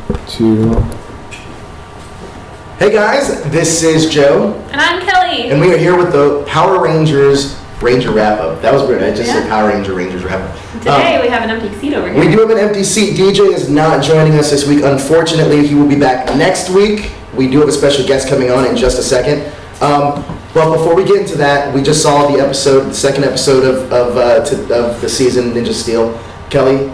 2. Hey guys, this is Joe. And I'm Kelly. And we are here with the Power Rangers Ranger wrap-up. That was weird. I just said Power Rangers wrap-up. Today we have an empty seat over here. We do have an empty seat. DJ is not joining us this week. Unfortunately, he will be back next week. We do have a special guest coming on in just a second. But before we get into that, we just saw the second episode of the season, Ninja Steel. Kelly,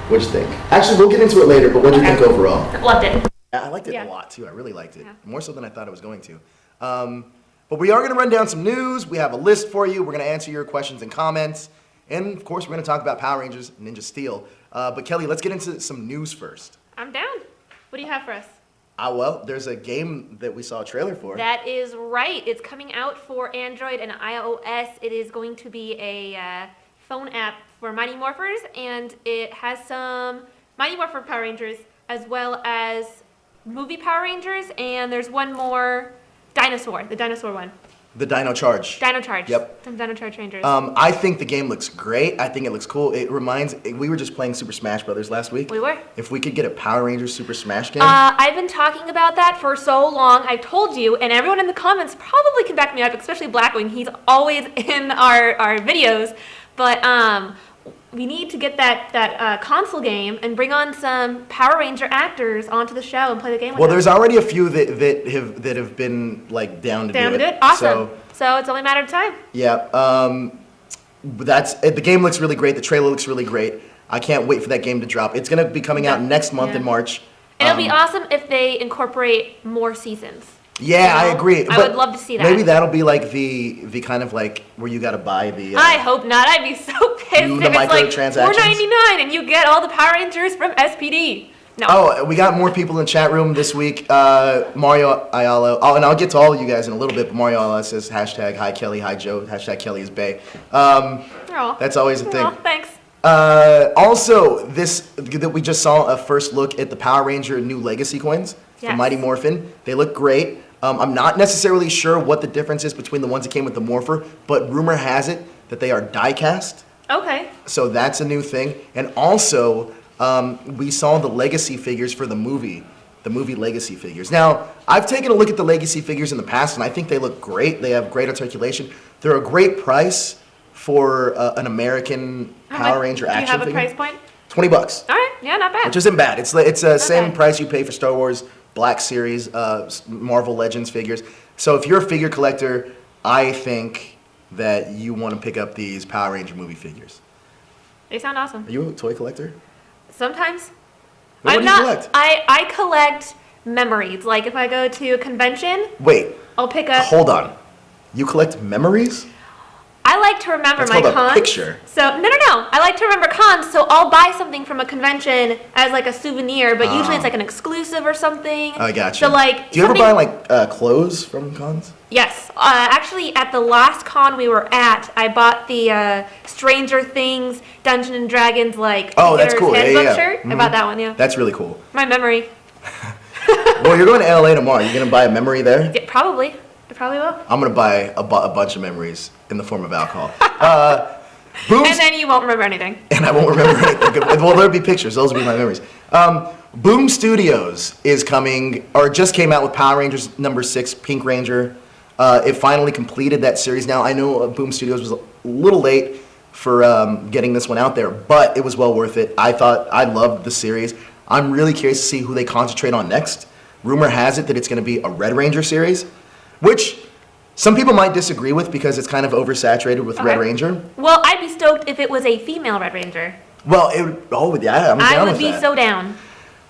what'd you think? Actually, we'll get into it later, but what'd you think overall? Loved it. Yeah, I liked it a lot too. I really liked it. More so than I thought I was going to. But we are going to run down some news. We have a list for you. We're going to answer your questions and comments. And of course, we're going to talk about Power Rangers Ninja Steel. But Kelly, let's get into some news first. I'm down. What do you have for us? Well, there's a game that we saw a trailer for. That is right. It's coming out for Android and iOS. It is going to be a phone app for Mighty Morphers, and it has some Mighty Morpher Power Rangers as well as movie Power Rangers, and there's one more dinosaur, the dinosaur one. The Dino Charge. Dino Charge. Yep. Some Dino Charge Rangers. I think the game looks great. I think it looks cool. We were just playing Super Smash Brothers last week. We were. If we could get a Power Rangers Super Smash game. I've been talking about that for so long. I've told you, and everyone in the comments probably can back me up, especially Blackwing. He's always in our videos. But we need to get that console game and bring on some Power Ranger actors onto the show and play the game with Well, them. there's already a few that have been like down to do it. Awesome. So it's only a matter of time. Yeah. The game looks really great. The trailer looks really great. I can't wait for that game to drop. It's gonna be coming out next month in March. And it'll be awesome if they incorporate more seasons. Yeah, I agree. I would love to see that. Maybe that'll be like the kind of like where you gotta buy the. I hope not. I'd be so pissed if it's like $4.99 and you get all the Power Rangers from SPD. No. Oh, we got more people in the chat room this week. Mario Ayala. Oh, and I'll get to all of you guys in a little bit. But Mario Ayala says hashtag hi Kelly, hi Joe, hashtag Kelly is bae. That's always a thing. Oh, thanks. Also, that we just saw a first look at the Power Ranger new Legacy coins from Mighty Morphin. They look great. I'm not necessarily sure what the difference is between the ones that came with the Morpher, but rumor has it that they are die-cast. Okay. So that's a new thing. And also, we saw the Legacy figures for the movie Legacy figures. Now, I've taken a look at the Legacy figures in the past, and I think they look great. They have great articulation. They're a great price for an American Power Ranger action figure. Do you have a price point? $20. All right. Yeah, not bad. Which isn't bad. It's the same price you pay for Star Wars Black Series, Marvel Legends figures. So if you're a figure collector, I think that you want to pick up these Power Ranger movie figures. They sound awesome. Are you a toy collector? Sometimes. What do you collect? I collect memories. Like if I go to a convention. Wait. I'll pick up. Hold on. You collect memories? I like to remember That's my called cons. A picture. So no. I like to remember cons. So I'll buy something from a convention as like a souvenir, but usually it's like an exclusive or something. I gotcha. So like. Do you ever buy like clothes from cons? Yes. Actually, at the last con we were at, I bought the Stranger Things Dungeons and Dragons that's cool. handbook shirt. Mm-hmm. I bought that one. Yeah. That's really cool. My memory. Well, you're going to LA tomorrow. You're gonna buy a memory there? Yeah, probably. I probably will. I'm gonna buy a bunch of memories in the form of alcohol. And then you won't remember anything. And I won't remember anything. Well, there'll be pictures. Those will be my memories. Boom Studios is coming, or just came out with Power Rangers number 6, Pink Ranger. It finally completed that series. Now, I know Boom Studios was a little late for getting this one out there, but it was well worth it. I loved the series. I'm really curious to see who they concentrate on next. Rumor has it that it's going to be a Red Ranger series, which some people might disagree with because it's kind of oversaturated with Red Ranger. Well, I'd be stoked if it was a female Red Ranger. Well, I'm down with that. I would be so down.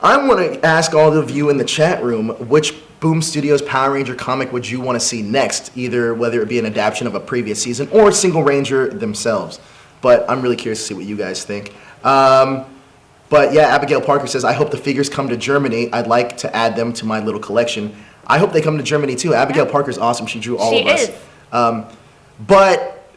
I'm going to ask all of you in the chat room, which Boom Studios Power Ranger comic would you want to see next? Either whether it be an adaptation of a previous season or Single Ranger themselves. But I'm really curious to see what you guys think. But yeah, Abigail Parker says, I hope the figures come to Germany. I'd like to add them to my little collection. I hope they come to Germany too. Abigail Parker's awesome. She drew all of us. She is. But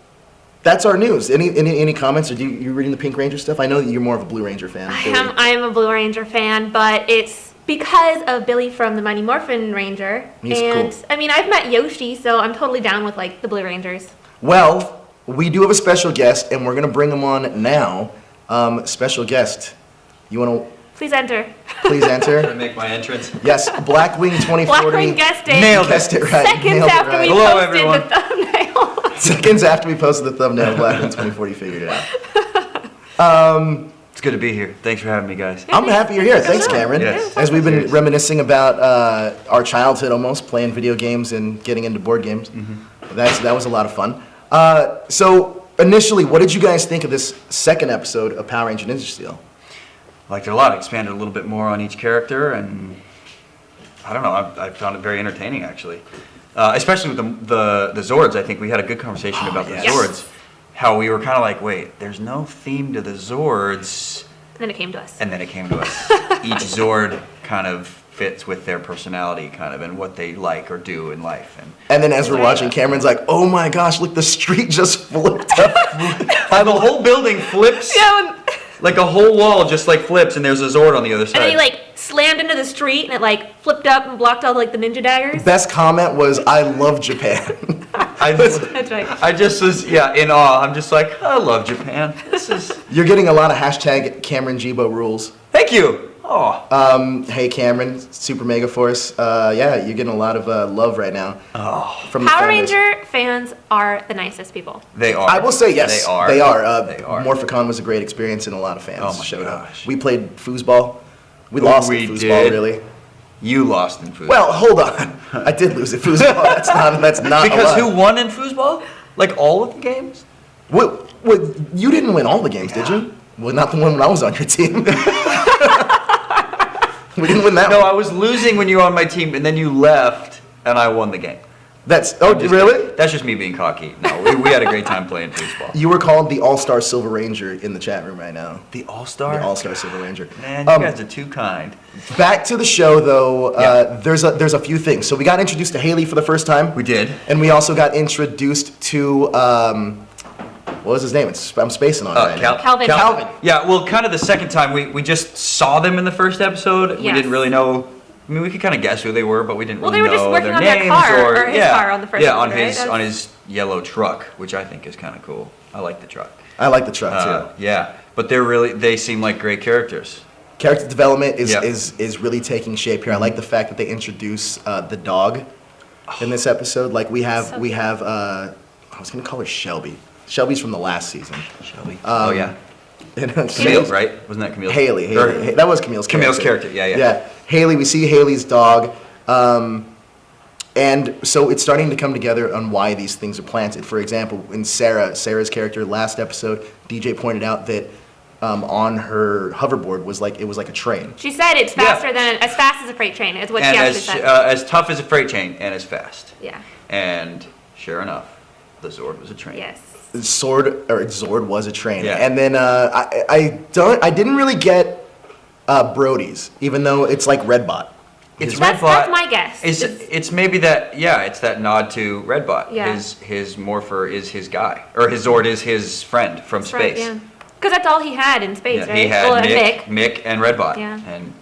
that's our news. Any comments? Are you reading the Pink Ranger stuff? I know that you're more of a Blue Ranger fan. I am a Blue Ranger fan, but it's because of Billy from the Mighty Morphin Ranger. He's and cool. I mean, I've met Yoshi, so I'm totally down with the Blue Rangers. Well, we do have a special guest, and we're gonna bring him on now. Special guest. You want to Please enter. Please enter. Gonna make my entrance. Yes, Blackwing 2040. Blackwing guest it. Nailed it. Guessed it right. Seconds Nailed it after right. we Hello, posted everyone. the thumbnail. Seconds after we posted the thumbnail, Blackwing 2040 figured it out. It's good to be here. Thanks for having me, guys. I'm happy you're here. Thanks, sure. Cameron. Yes. As we've been Cheers. reminiscing about our childhood almost, playing video games and getting into board games. That was a lot of fun. So initially, what did you guys think of this second episode of Power Ranger Ninja Steel? Liked it a lot. Expanded a little bit more on each character, and I don't know. I found it very entertaining, actually. Especially with the Zords. I think we had a good conversation about the yes. Zords. How we were kind of like, wait, there's no theme to the Zords, And then it came to us. and then it came to us. Each Zord kind of fits with their personality, kind of, and what they like or do in life. And then as we're Right. watching, Cameron's like, "Oh my gosh, look, the street just flipped up." And the whole building flips. Yeah, Like a whole wall just like flips, and there's a Zord on the other side. and then he like slammed into the street and it like flipped up and blocked all like the ninja daggers. Best comment was, "I love Japan." That's right. I just was, in awe. I'm just like, I love Japan. This is. You're getting a lot of hashtag Cameron Jibo rules. Thank you. Oh. Hey Cameron, Super Mega Force. Yeah, you're getting a lot of love right now from the Power fan base. Ranger fans are the nicest people. They are. I will say yes, They are. They are. They are. Morphicon was a great experience, and a lot of fans Oh my showed gosh. up. We played foosball. We Oh, lost we at foosball, did. really. You lost in foosball. Well, hold on. I did lose at foosball. That's not because a who lot. won in foosball? Like all of the games? What, you didn't win all the games, did you? Well, not the one when I was on your team. We didn't win that No, one. I was losing when you were on my team, and then you left, and I won the game. That's I'm just really? kidding. That's just me being cocky. No, we had a great time playing foosball. You were called the All-Star Silver Ranger in the chat room right now. The All-Star? The All-Star Silver Ranger. Man, you guys are too kind. Back to the show, though. Yeah. There's a few things. So we got introduced to Haley for the first time. We did. And we also got introduced to what was his name? I'm spacing on it right now. Calvin. Calvin. Yeah, well, kind of the second time, we just saw them in the first episode. We Yes. didn't really know. I mean, we could kind of guess who they were, but we didn't Well, really they were just know working their on their names car, or his yeah, car on the first yeah, on episode, his right? on his yellow truck, which I think is kind of cool. I like the truck. I like the truck too. Yeah, but they seem like great characters. Character development is, Yeah. is really taking shape here. I like the fact that they introduce the dog in this episode. Like we have So I was gonna call her Shelby. Shelby's from the last season. Shelby. Oh yeah. Camille, Camille, right? Wasn't that Camille? Haley. Or- That was Camille's character. Camille's character, yeah. Yeah, Haley. We see Haley's dog, and so it's starting to come together on why these things are planted. For example, in Sarah's character, last episode, DJ pointed out that on her hoverboard was like a train. She said it's Yeah. faster than as fast as a freight train. Is what And she actually said. as tough as a freight train and as fast. Yeah. And sure enough, the Zord was a train. Yes. Zord was a train. Yeah. And then I didn't really get Brody's, even though it's like Redbot. It's That's Redbot. my guess. It's maybe that, it's that nod to Redbot. Yeah. His morpher is his guy, or his Zord is his friend from That's right, space. yeah. Because that's all he had in space, Yeah, right? he had well, and Mick and Redbot. Yeah. And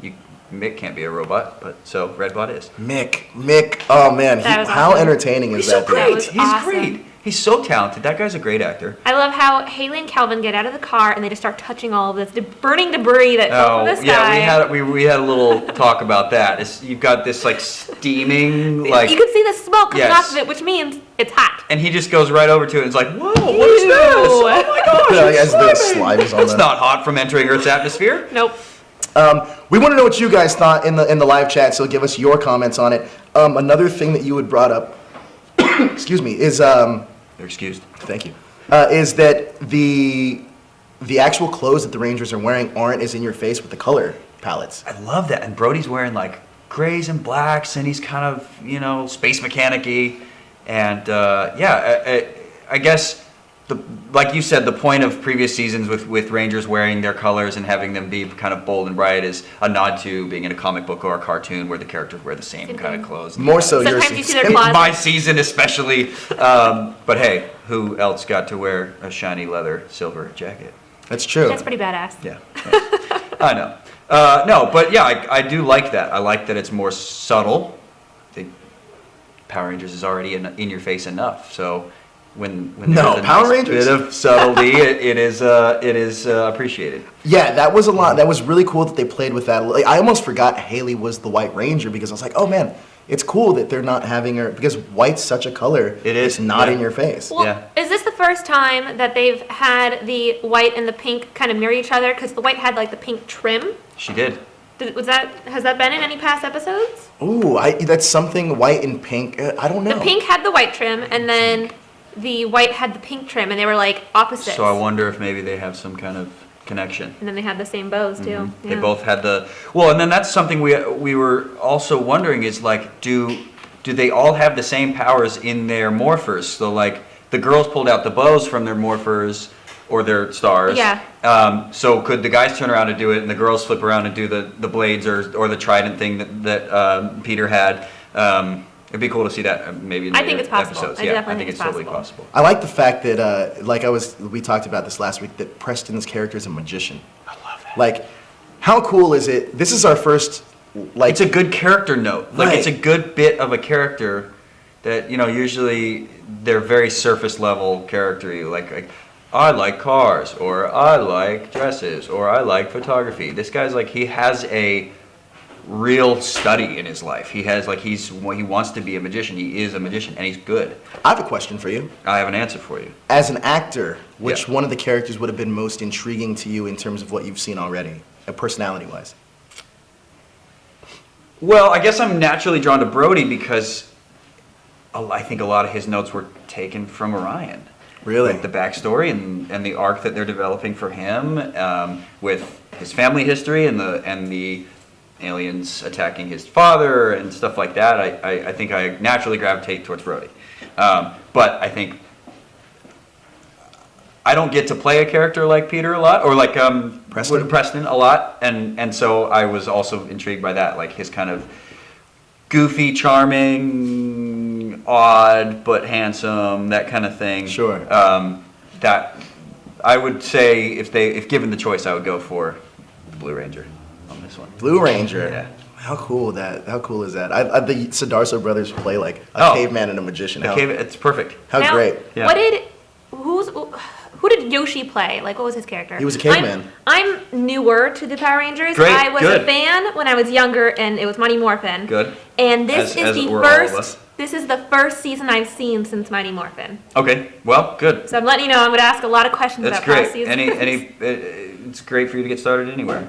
Mick can't be a robot, but so Redbot is. Mick. Oh man, That was how awesome. entertaining is He's so that? dude? That great. was He's awesome. great. He's so talented. That guy's a great actor. I love how Haley and Calvin get out of the car and they just start touching all of this burning debris that fell from the sky. yeah, we had a little talk about that. You've got this like steaming like, you can see the smoke coming Yes. off of it, which means it's hot. and he just goes right over to it and is like, "Whoa, what is this? Oh my gosh, Yeah, it's as the slimy." slime is on It's the. not hot from entering Earth's atmosphere. Nope. We want to know what you guys thought in the live chat, so give us your comments on it. Another thing that you had brought up, excuse me, is They're excused. thank you, is that the actual clothes that the Rangers are wearing aren't as in your face with the color palettes. I love that. And Brody's wearing like grays and blacks, and he's kind of, space mechanic-y. And I guess, like you said, the point of previous seasons with Rangers wearing their colors and having them be kind of bold and bright is a nod to being in a comic book or a cartoon where the characters wear the same Same kind thing. of clothes. More so your Sometimes you see season. their closet. My season especially. But hey, who else got to wear a shiny leather silver jacket? That's true. That's pretty badass. Yeah, I know. No, but yeah, I do like that. I like that it's more subtle. I think Power Rangers is already in your face enough. So when No, there's a Power nice Rangers? bit of subtlety, it is appreciated. Yeah, that was a lot. That was really cool that they played with that. Like, I almost forgot Haley was the White Ranger because I was like, oh man, it's cool that they're not having her because white's such a color. It is, It's not yeah. in your face. Well, Yeah. is this the first time that they've had the white and the pink kind of mirror each other? Because the white had like the pink trim. She did. Has that been in any past episodes? Ooh, that's something white and pink. I don't know. The pink had the white trim, and then the white had the pink trim, and they were like opposites. So I wonder if maybe they have some kind of connection. And then they had the same bows too. Mm-hmm. They Yeah. both had and then that's something we were also wondering is like, do they all have the same powers in their morphers? So like the girls pulled out the bows from their morphers or their stars. Yeah. So could the guys turn around and do it, and the girls flip around and do the blades or the trident thing that Peter had? It'd be cool to see that maybe in I later think it's possible. episodes. I Yeah, definitely I think think it's it's totally possible. possible. I like the fact that, we talked about this last week, that Preston's character is a magician. I love that. Like, how cool is it? This is our first, like, It's a good character note. Like it's a Right. good bit of a character that usually they're very surface level character. Like I like cars, or I like dresses, or I like photography. This guy's like he has a real study in his life. He has like he wants to be a magician. He is a magician, and he's good. I have a question for you. I have an answer for you. As an actor, which Yeah. one of the characters would have been most intriguing to you in terms of what you've seen already, personality-wise? Well, I guess I'm naturally drawn to Brody because I think a lot of his notes were taken from Orion. Really? Like the backstory and the arc that they're developing for him with his family history and the aliens attacking his father and stuff like that. I think I naturally gravitate towards Brody. But I think I don't get to play a character like Peter a lot, or like Preston a lot, and so I was also intrigued by that, like his kind of goofy, charming, odd but handsome, that kind of thing. Sure. That I would say if given the choice, I would go for the Blue Ranger on this one. Blue Ranger. Yeah. How cool is that? The Sidarso brothers play like a Oh. caveman and a magician. How, It's perfect. how Now, great. Yeah. Who did Yoshi play? Like, what was his character? He was a caveman. I'm newer to the Power Rangers. Great, I was good. a fan when I was younger, and it was Mighty Morphin. Good. And this As is the were all of us. first. This is the first season I've seen since Mighty Morphin. Okay. Well, good. So I'm letting you know I'm going to ask a lot of questions That's about great. past seasons. It's great for you to get started anywhere.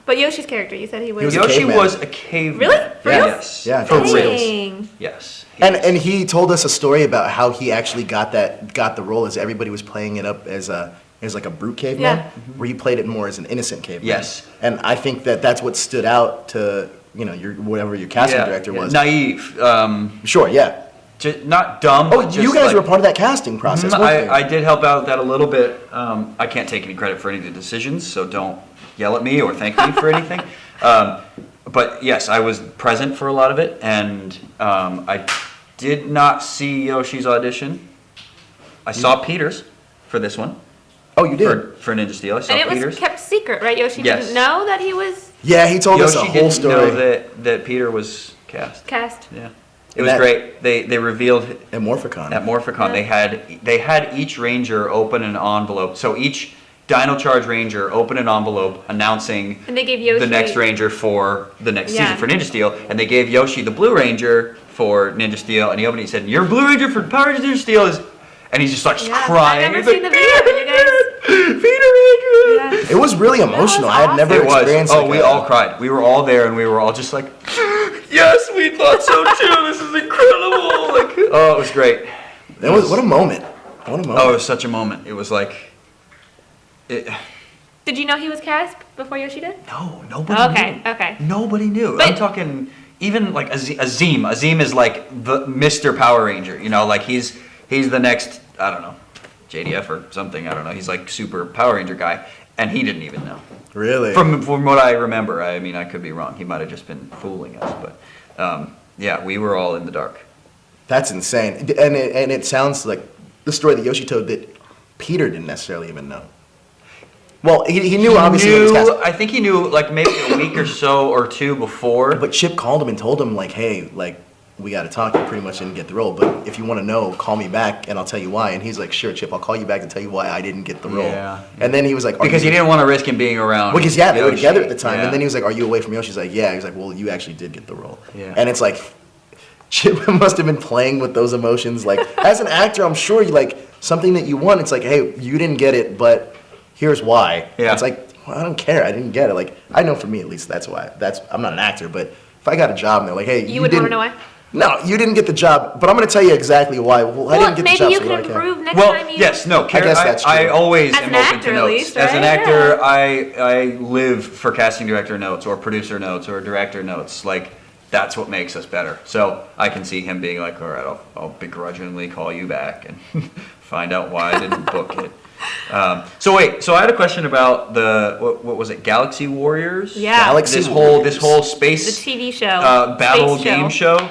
But Yoshi's character, you said he was. He was a Yoshi caveman. was a caveman. Really? For real? Yes. Yeah, For for real. Dang. Yes. And he told us a story about how he actually got the role, as everybody was playing it up as like a brute caveman, Yeah. where he played it more as an innocent caveman. Yes. And I think that's what stood out to whatever your casting director was. Naive. Sure, yeah. Not dumb. Oh, but just you guys like, were part of that casting process, Mhm, weren't I did help out with that a little bit. I can't take any credit for any of the decisions, so don't yell at me or thank me for anything. But yes, I was present for a lot of it, and I did not see Yoshi's audition. I saw Peter's for this one. Oh, you did? For Ninja Steel. I saw And it Peter's. was kept secret, right? Yoshi Yes. didn't know that he was Yeah, he told us a Yoshi whole didn't story. know that Peter was cast. cast. Yeah. It And was that- great. They revealed At Morphicon. at Morphicon, Yeah. they had each Ranger open an envelope. So each Dino Charge Ranger opened an envelope announcing And they gave Yoshi the next Ranger for the next Yeah. season for Ninja Steel, and they gave Yoshi the Blue Ranger for Ninja Steel, and he opened it and said, "Your Blue Ranger for Power Rangers Ninja Steel is," and he just starts Yeah, crying. I've never He's seen the like, video, but you guys. Peter Ranger. Yeah. It was really emotional. I had never It was. experienced Oh, like we that. all cried. We were all there, and we were all just like, "Yes, we thought so too. This is incredible!" Like, oh, it was great. What a moment. What a moment. Oh, it was such a moment. It was like, Did you know he was cast before Yoshi did? no, nobody Okay, knew. okay. Nobody knew. But- I'm talking even like Azim. Azim is like the Mr. Power Ranger. Like he's the next, I don't know, JDF or something. I don't know. He's like super Power Ranger guy, and he didn't even know. Really? From what I remember, I mean, I could be wrong. He might have just been fooling us, but yeah, we were all in the dark. That's insane. And it sounds like the story that Yoshi told that Peter didn't necessarily even know. Well, he knew obviously when he was cast. I think he knew like maybe a week or so or two before. But Chip called him and told him like, hey, like we got to talk. You pretty much didn't get the role, but if you want to know, call me back and I'll tell you why. And he's like, sure, Chip, I'll call you back to tell you why I didn't get the role. Yeah. And then he was like, Because he didn't want to risk him being around. Because yeah, they were Yoshi. together at the time. Yeah. And then he was like, are you away from Yoshi? She's like, yeah. He's like, well, you actually did get the role. Yeah. And it's like, Chip must have been playing with those emotions. Like, as an actor, I'm sure you like something that you want. It's like, hey, you didn't get it, but here's why. Yeah. It's like, well, I don't care. I didn't get it. Like, I know for me at least, that's why. I'm not an actor, but if I got a job and they're like, hey, You wouldn't want didn't. to know why? No, you didn't get the job, but I'm going to tell you exactly why. Well, I didn't get the maybe job. you so can what do I care? improve next Well, time you. yes, no, Karen, guess that's I true. always As am an open actor, to at notes. least, As an right? actor, I live for casting director notes or producer notes or director notes. Like, that's what makes us better. So I can see him being like, all right, I'll begrudgingly call you back and find out why I didn't book it. So I had a question about what was it, Galaxy Warriors? Yeah. Galaxy This Warriors. whole The space TV show. battle Space game show.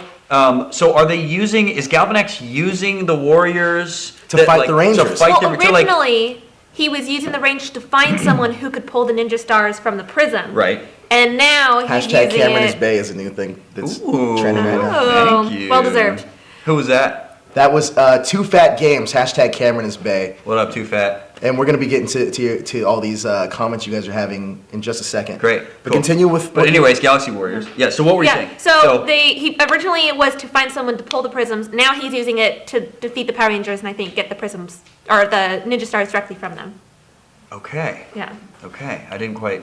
So are they is Galvanex using the Warriors To fight the Rangers. To fight Well, the, to, like, originally, he was using the range to find someone who could pull the ninja stars from the prism. right. And now he's Hashtag using Cameron it. is Bay is a new thing that's Ooh. trending right now. Oh, Thank you. well deserved. Who was that? That was Too Fat Games, hashtag Cameron is Bay. What up, Too Fat? And we're going to be getting to all these comments you guys are having in just a second. Great. But cool. continue with... But anyways, Galaxy Warriors. Yeah, so what were you saying? Yeah, so he originally it was to find someone to pull the prisms. Now he's using it to defeat the Power Rangers and I think get the prisms or the ninja stars directly from them. Okay. Yeah. Okay. I didn't quite...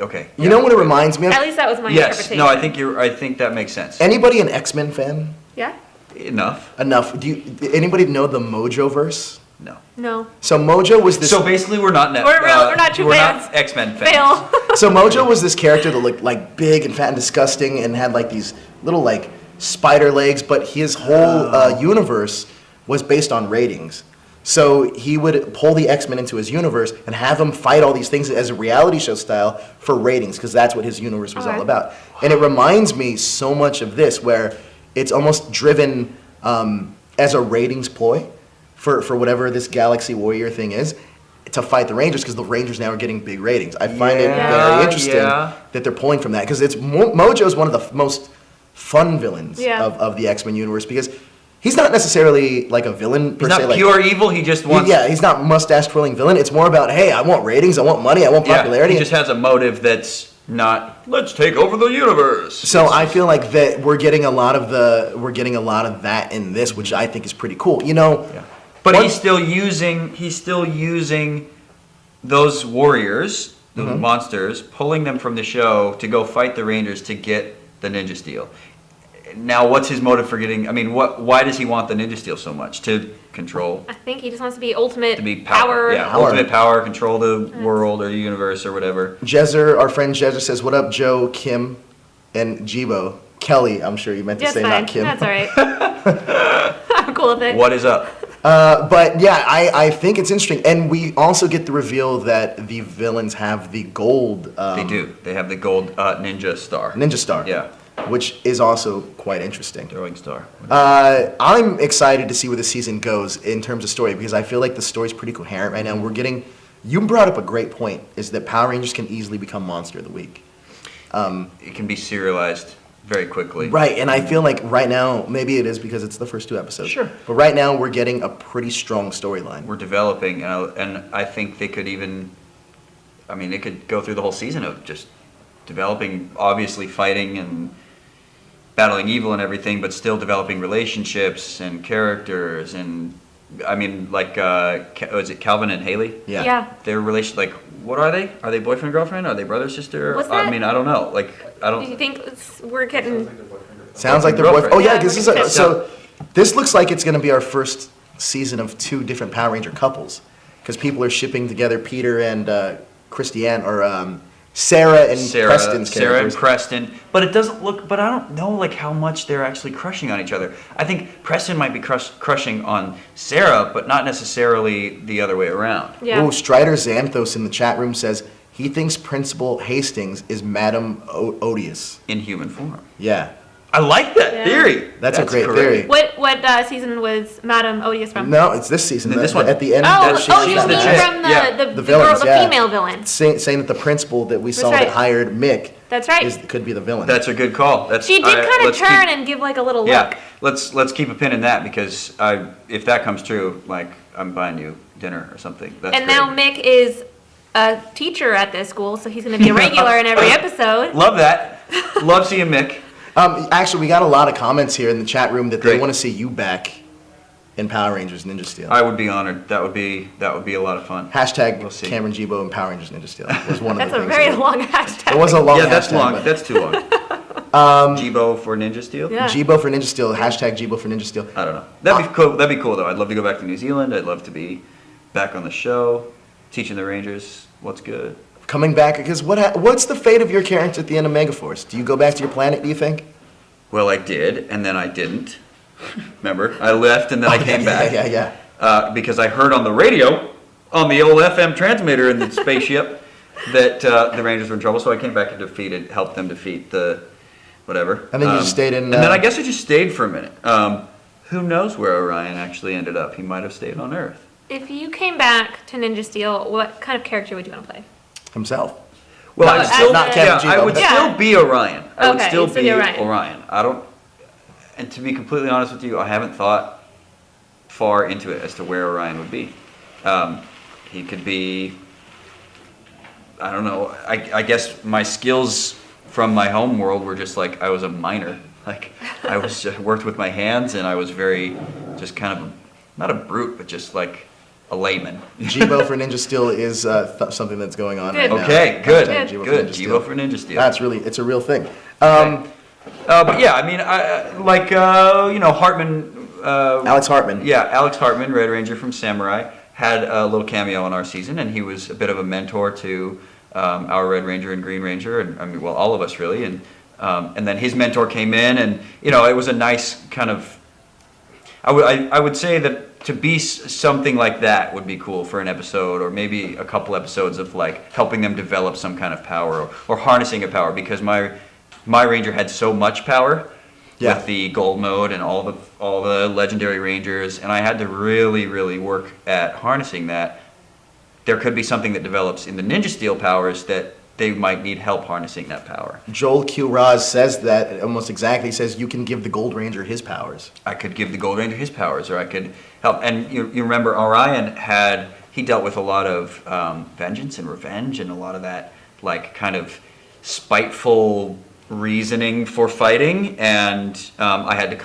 Okay. You know what it reminds me of? At least that was my Yes. interpretation. No, I think that makes sense. Anybody an X-Men fan? Yeah? Enough. Enough. Anybody know the Mojo-verse? No. No. So Mojo was this... So basically, we're not We're not true fans. not X-Men fans. Fail. So Mojo was this character that looked like big and fat and disgusting and had like these little like spider legs, but his whole universe was based on ratings. So he would pull the X-Men into his universe and have them fight all these things as a reality show style for ratings, because that's what his universe was Okay. all about. And it reminds me so much of this, where it's almost driven as a ratings ploy for whatever this Galaxy Warrior thing is, to fight the Rangers, because the Rangers now are getting big ratings. I find it Yeah, very interesting yeah. that they're pulling from that, because it's Mojo's one of the most fun villains Yeah. of the X-Men universe, because he's not necessarily like a villain per He's se. not like, pure evil. He just wants. yeah, he's not mustache twirling villain. It's more about, hey, I want ratings, I want money, I want Yeah, popularity. he just has a motive that's not. Let's take over the universe. So I feel like that we're getting a lot of that in this, which I think is pretty cool. You know, Yeah. But One- he's still using those warriors, the Mm-hmm. monsters, pulling them from the show to go fight the Rangers to get the Ninja Steel. Now, what's his motive for getting? I mean, why does he want the Ninja Steel so much? To control, I think he just wants to be ultimate to be power. Yeah, Power. ultimate power, control the world or the universe or whatever. Jezer, our friend Jezer says, "What up, Joe, Kim, and Jibo, Kelly?" I'm sure you meant to That's say fine. not Kim. That's all right. I'm cool with it. What is up? But yeah, I think it's interesting, and we also get the reveal that the villains have the gold. They do. They have the gold ninja star. Ninja Star. Yeah. Which is also quite interesting. Throwing star. I'm excited to see where the season goes in terms of story, because I feel like the story's pretty coherent right now. We're getting. You brought up a great point: is that Power Rangers can easily become Monster of the Week. It can be serialized very quickly. Right, and I feel like right now, maybe it is because it's the first 2 episodes. Sure. But right now, we're getting a pretty strong storyline. We're developing, and I think they could even. I mean, they could go through the whole season of just developing, obviously fighting and battling evil and everything, but still developing relationships and characters and. I mean, like, is it Calvin and Haley? Yeah. Yeah. Their relation, like, what are they? Are they boyfriend girlfriend? Are they brother sister? What's I that? mean, I don't know. Like, I Do you don't. think we're getting? Sounds like they're Girlfriend. boyfriend. Oh yeah, Yeah, this is we're getting so. This looks like it's going to be our first season of 2 different Power Ranger couples, because people are shipping together Peter and Christiane, or Sarah and Preston's Sarah and characters. Preston, but it doesn't look. But I don't know like how much they're actually crushing on each other. I think Preston might be crushing on Sarah, but not necessarily the other way around. Yeah. Oh, Strider Xanthos in the chat room says he thinks Principal Hastings is Madame Odious. In human form. Yeah, I like that Yeah. theory. That's a great correct. theory. What season was Madame Odious from? no, it's this season. This one. At the end, Oh, that oh, she's you the mean chick. from Yeah. the The girl, villains, the yeah. female villain? saying that the principal that we saw right. that hired Mick That's right. could be the villain. That's a good call. That's She did kind of let's turn keep- and give like a little Yeah, look. let's keep a pin in that because if that comes true, like I'm buying you dinner or something. That's And great. now Mick is a teacher at this school, so he's going to be a regular in every episode. Love that. Love seeing Mick. Actually, we got a lot of comments here in the chat room that they Great. want to see you back in Power Rangers Ninja Steel. I would be honored. That would be a lot of fun. Hashtag We'll see. Cameron Jibo and Power Rangers Ninja Steel was one of That's the a things. very that- long hashtag. It was a long Yeah, that's hashtag, long. but- That's too long. Jibo for Ninja Steel. Yeah. Jibo for Ninja Steel. Hashtag Jibo for Ninja Steel. I don't know. That'd be cool. That'd be cool though. I'd love to go back to New Zealand. I'd love to be back on the show, teaching the Rangers what's good. Coming back, because what's the fate of your character at the end of Megaforce? Do you go back to your planet, do you think? Well, I did, and then I didn't. Remember, I left and then I came back. Yeah. Because I heard on the radio, on the old FM transmitter in the spaceship, that the Rangers were in trouble. So I came back and helped them defeat the whatever. And then you just stayed in, And then I guess I just stayed for a minute. Who knows where Orion actually ended up? He might have stayed on Earth. If you came back to Ninja Steel, what kind of character would you want to play? Himself. Well, No, I'd as still, Not Kevin yeah, G, I though. would Yeah. still be Orion. I would Okay, still you'd still be be Orion. Orion. I don't. And to be completely honest with you, I haven't thought far into it as to where Orion would be. He could be. I don't know. I guess my skills from my home world were just like I was a miner. Like I was just worked with my hands, and I was very just kind of not a brute, but just like a layman. Jibo for Ninja Steel is something that's going on right Good. now. Okay, good, Hashtag Jibo for good. Ninja Steel. Jibo for Ninja Steel. That's it's a real thing. Okay. But yeah, I mean, Hartman. Alex Hartman. Yeah, Alex Hartman, Red Ranger from Samurai, had a little cameo in our season, and he was a bit of a mentor to our Red Ranger and Green Ranger, and I mean, well, all of us really. And then his mentor came in, and it was a nice kind of. I would say that to be something like that would be cool for an episode, or maybe a couple episodes of like helping them develop some kind of power or harnessing a power, because my Ranger had so much power. Yeah. With the gold mode and all the legendary Rangers, and I had to really, really work at harnessing that. There could be something that develops in the Ninja Steel powers that they might need help harnessing that power. Joel Q. Raz says that almost exactly. He says you can give the Gold Ranger his powers. I could give the Gold Ranger his powers, or I could help. And you remember Orion he dealt with a lot of vengeance and revenge, and a lot of that like kind of spiteful reasoning for fighting, and I had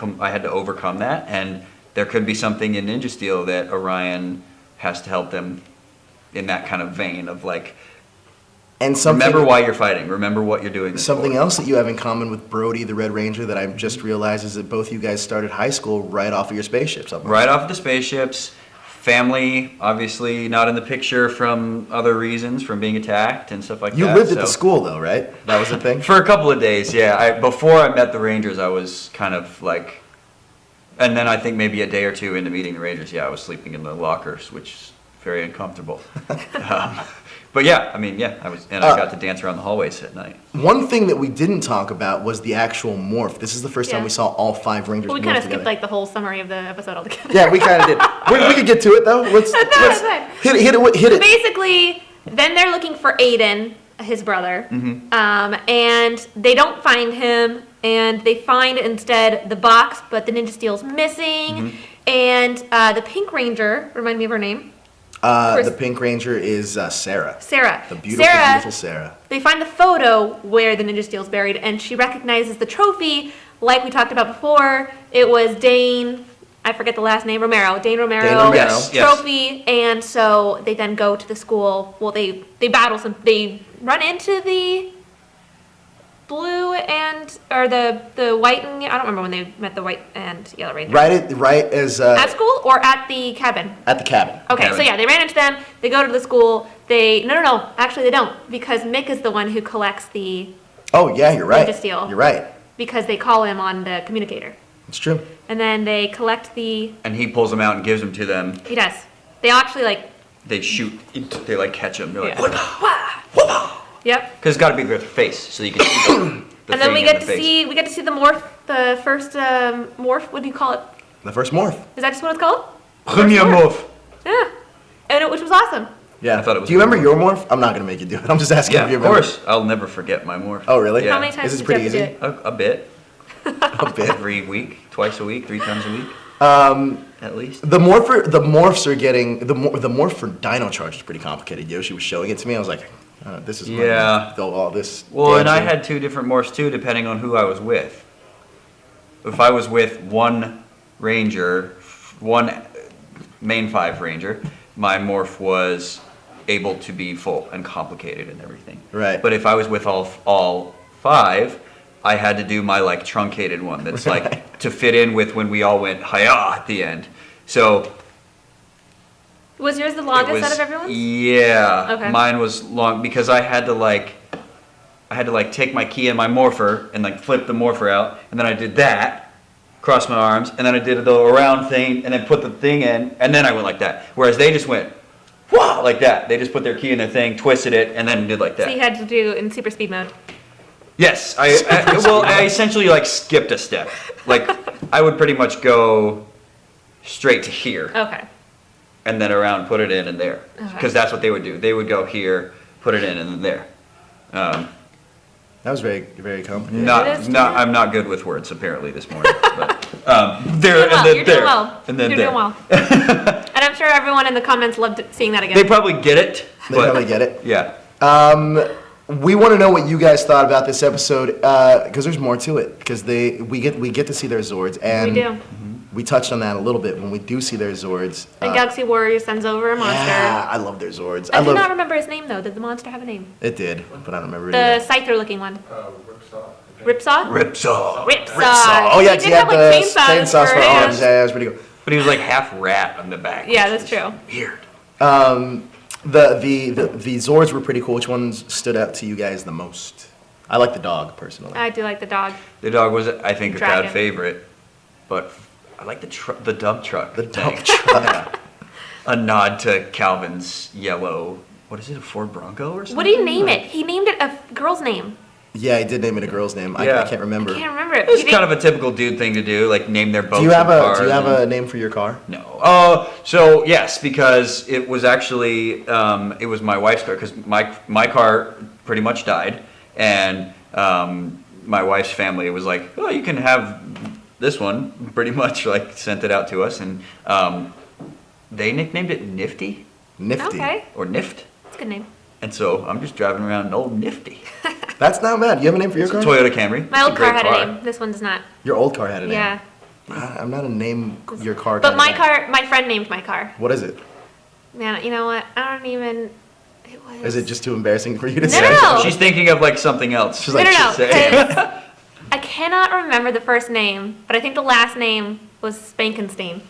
to overcome that, and there could be something in Ninja Steel that Orion has to help them in that kind of vein of like, And something, remember why you're fighting, remember what you're doing this something for. else that you have in common with Brody, the Red Ranger, that I just realized is that both you guys started high school right off of your spaceships. Right off the spaceships. Family, obviously not in the picture from other reasons, from being attacked and stuff like You that. lived at the so- school though, right? That was the thing. For a couple of days, yeah. Before I met the Rangers, I was kind of like, and then I think maybe a day or two into meeting the Rangers, yeah, I was sleeping in the lockers, which is very uncomfortable. But yeah, I mean, yeah, I got to dance around the hallways at night. One thing that we didn't talk about was the actual morph. This is the first time Yeah. we saw all 5 Rangers. Well, we morph kind of skipped together. like the whole summary of the episode altogether. Yeah, we kind of did. We could get to it though. Let's it's fine. hit So it. basically, then they're looking for Aiden, his brother, Mm-hmm. and they don't find him, and they find instead the box, but the Ninja Steel's missing, Mm-hmm. and the Pink Ranger, remind me of her name, The Pink Ranger is Sarah. Sarah. The beautiful Sarah. They find the photo where the Ninja Steel's buried, and she recognizes the trophy, like we talked about before. It was Dane, I forget the last name, Romero. Dane Romero. Dane Romero. Yes, yes. Trophy, and so they then go to the school. Well, they battle some. They run into the blue or the white and I don't remember when they met the white and yellow ranger. Right as At school or at the cabin? at the cabin. Okay, so Cabin. yeah, they ran into them. They go to the school. No, actually they don't, because Mick is the one who collects the, Oh yeah, you're right. Ninja Steel. You're right. because they call him on the communicator. It's true. And then they collect the, And he pulls them out and gives them to them. he does. They actually like, They shoot, they like catch them. They're like, yeah. Yep. because it's got to be with their face, so you can see the And then we thing in get the to face. see the morph, the first morph. What do you call it? The first morph. Is that just what it's called? Premier move. Yeah. And which was awesome. Yeah. I thought it was. Do you a good remember morph. your morph? I'm not gonna make you do it. I'm just asking Yeah, if you of remember. course. I'll never forget my morph. Oh, really? Yeah. How many times This is did you pretty have to do easy. it? A bit. A bit. Every week, twice a week, 3 times a week, at least. The morphs are getting the morph for Dino Charge is pretty complicated. Yoshi was showing it to me. I was like, this is Yeah. all this. Well, and I dancing. had 2 different morphs too, depending on who I was with. If I was with one ranger, one main 5 ranger, my morph was able to be full and complicated and everything. Right. But if I was with all 5, I had to do my like truncated one that's like to fit in with when we all went hi-ya at the end. So Was yours the it longest was, out of everyone's? Yeah. Okay. Mine was long because I had to like take my key and my morpher and like flip the morpher out, and then I did that, cross my arms, and then I did the around thing, and then put the thing in, and then I went like that. Whereas they just went, whoa, like that. They just put their key in their thing, twisted it, and then did like So you that. had to do in super speed mode. Yes, I essentially like skipped a step. Like I would pretty much go straight to here. Okay. And then around, put it in and there, Okay. because that's what they would do. They would go here, put it in, and then there. That was very, very complicated. It is Not. too. I'm not good with words apparently this morning. But there You're doing and well. then You're there doing well. and then You're there. doing well. And I'm sure everyone in the comments loved seeing that again. They probably get it. They but, probably get it. Yeah. We want to know what you guys thought about this episode because there's more to it. Because we get to see their Zords, and We do. we touched on that a little bit when we do see their Zords. And Galaxy Warriors sends over a monster. Yeah, I love their Zords. I do love not remember his name though. Did the monster have a name? it. Did, but I don't remember it. The either. Scyther looking one. Ripsaw. Ripsaw? Ripsaw. Ripsaw. Oh yeah, He because did he had have, like, the chainsaws chainsaws for for arms. hands. Yeah, that was pretty cool. But he was like half rat on the back. Yeah, which that's was true. Weird. The Zords were pretty cool. Which ones stood out to you guys the most? I like the dog personally. I do like the dog. The dog was, I think, a Dragon. crowd favorite, but I like the dump truck. The dump thing. truck. Yeah. A nod to Calvin's yellow. What is it? A Ford Bronco or something? What did he name it? He named it a girl's name. Yeah, he did name it a girl's name. Yeah. I can't remember. I can't remember it. It's kind of a typical dude thing to do, like name their boats. Do you have and a cars and- a name for your car? No. So yes, because it was actually it was my wife's car because my car pretty much died, and my wife's family was like, oh, you can have this one. Pretty much like sent it out to us, and they nicknamed it Nifty Nifty. Okay, or Nift, that's a good name. and so I'm just driving around an old Nifty. That's not bad. You have a name for your It's a car? Toyota Camry. My It's old a great car had a name. This one does not. Your old car had a name. Yeah. I'm not a name your car. But kinda my guy. my friend named my car. What is it? Man, you know what? I don't even. It was. Is it just too embarrassing for you to No, say? no, no. She's thinking of like something else. She's No, like, no, no. should say. 'cause I cannot remember the first name, but I think the last name was Spankenstein.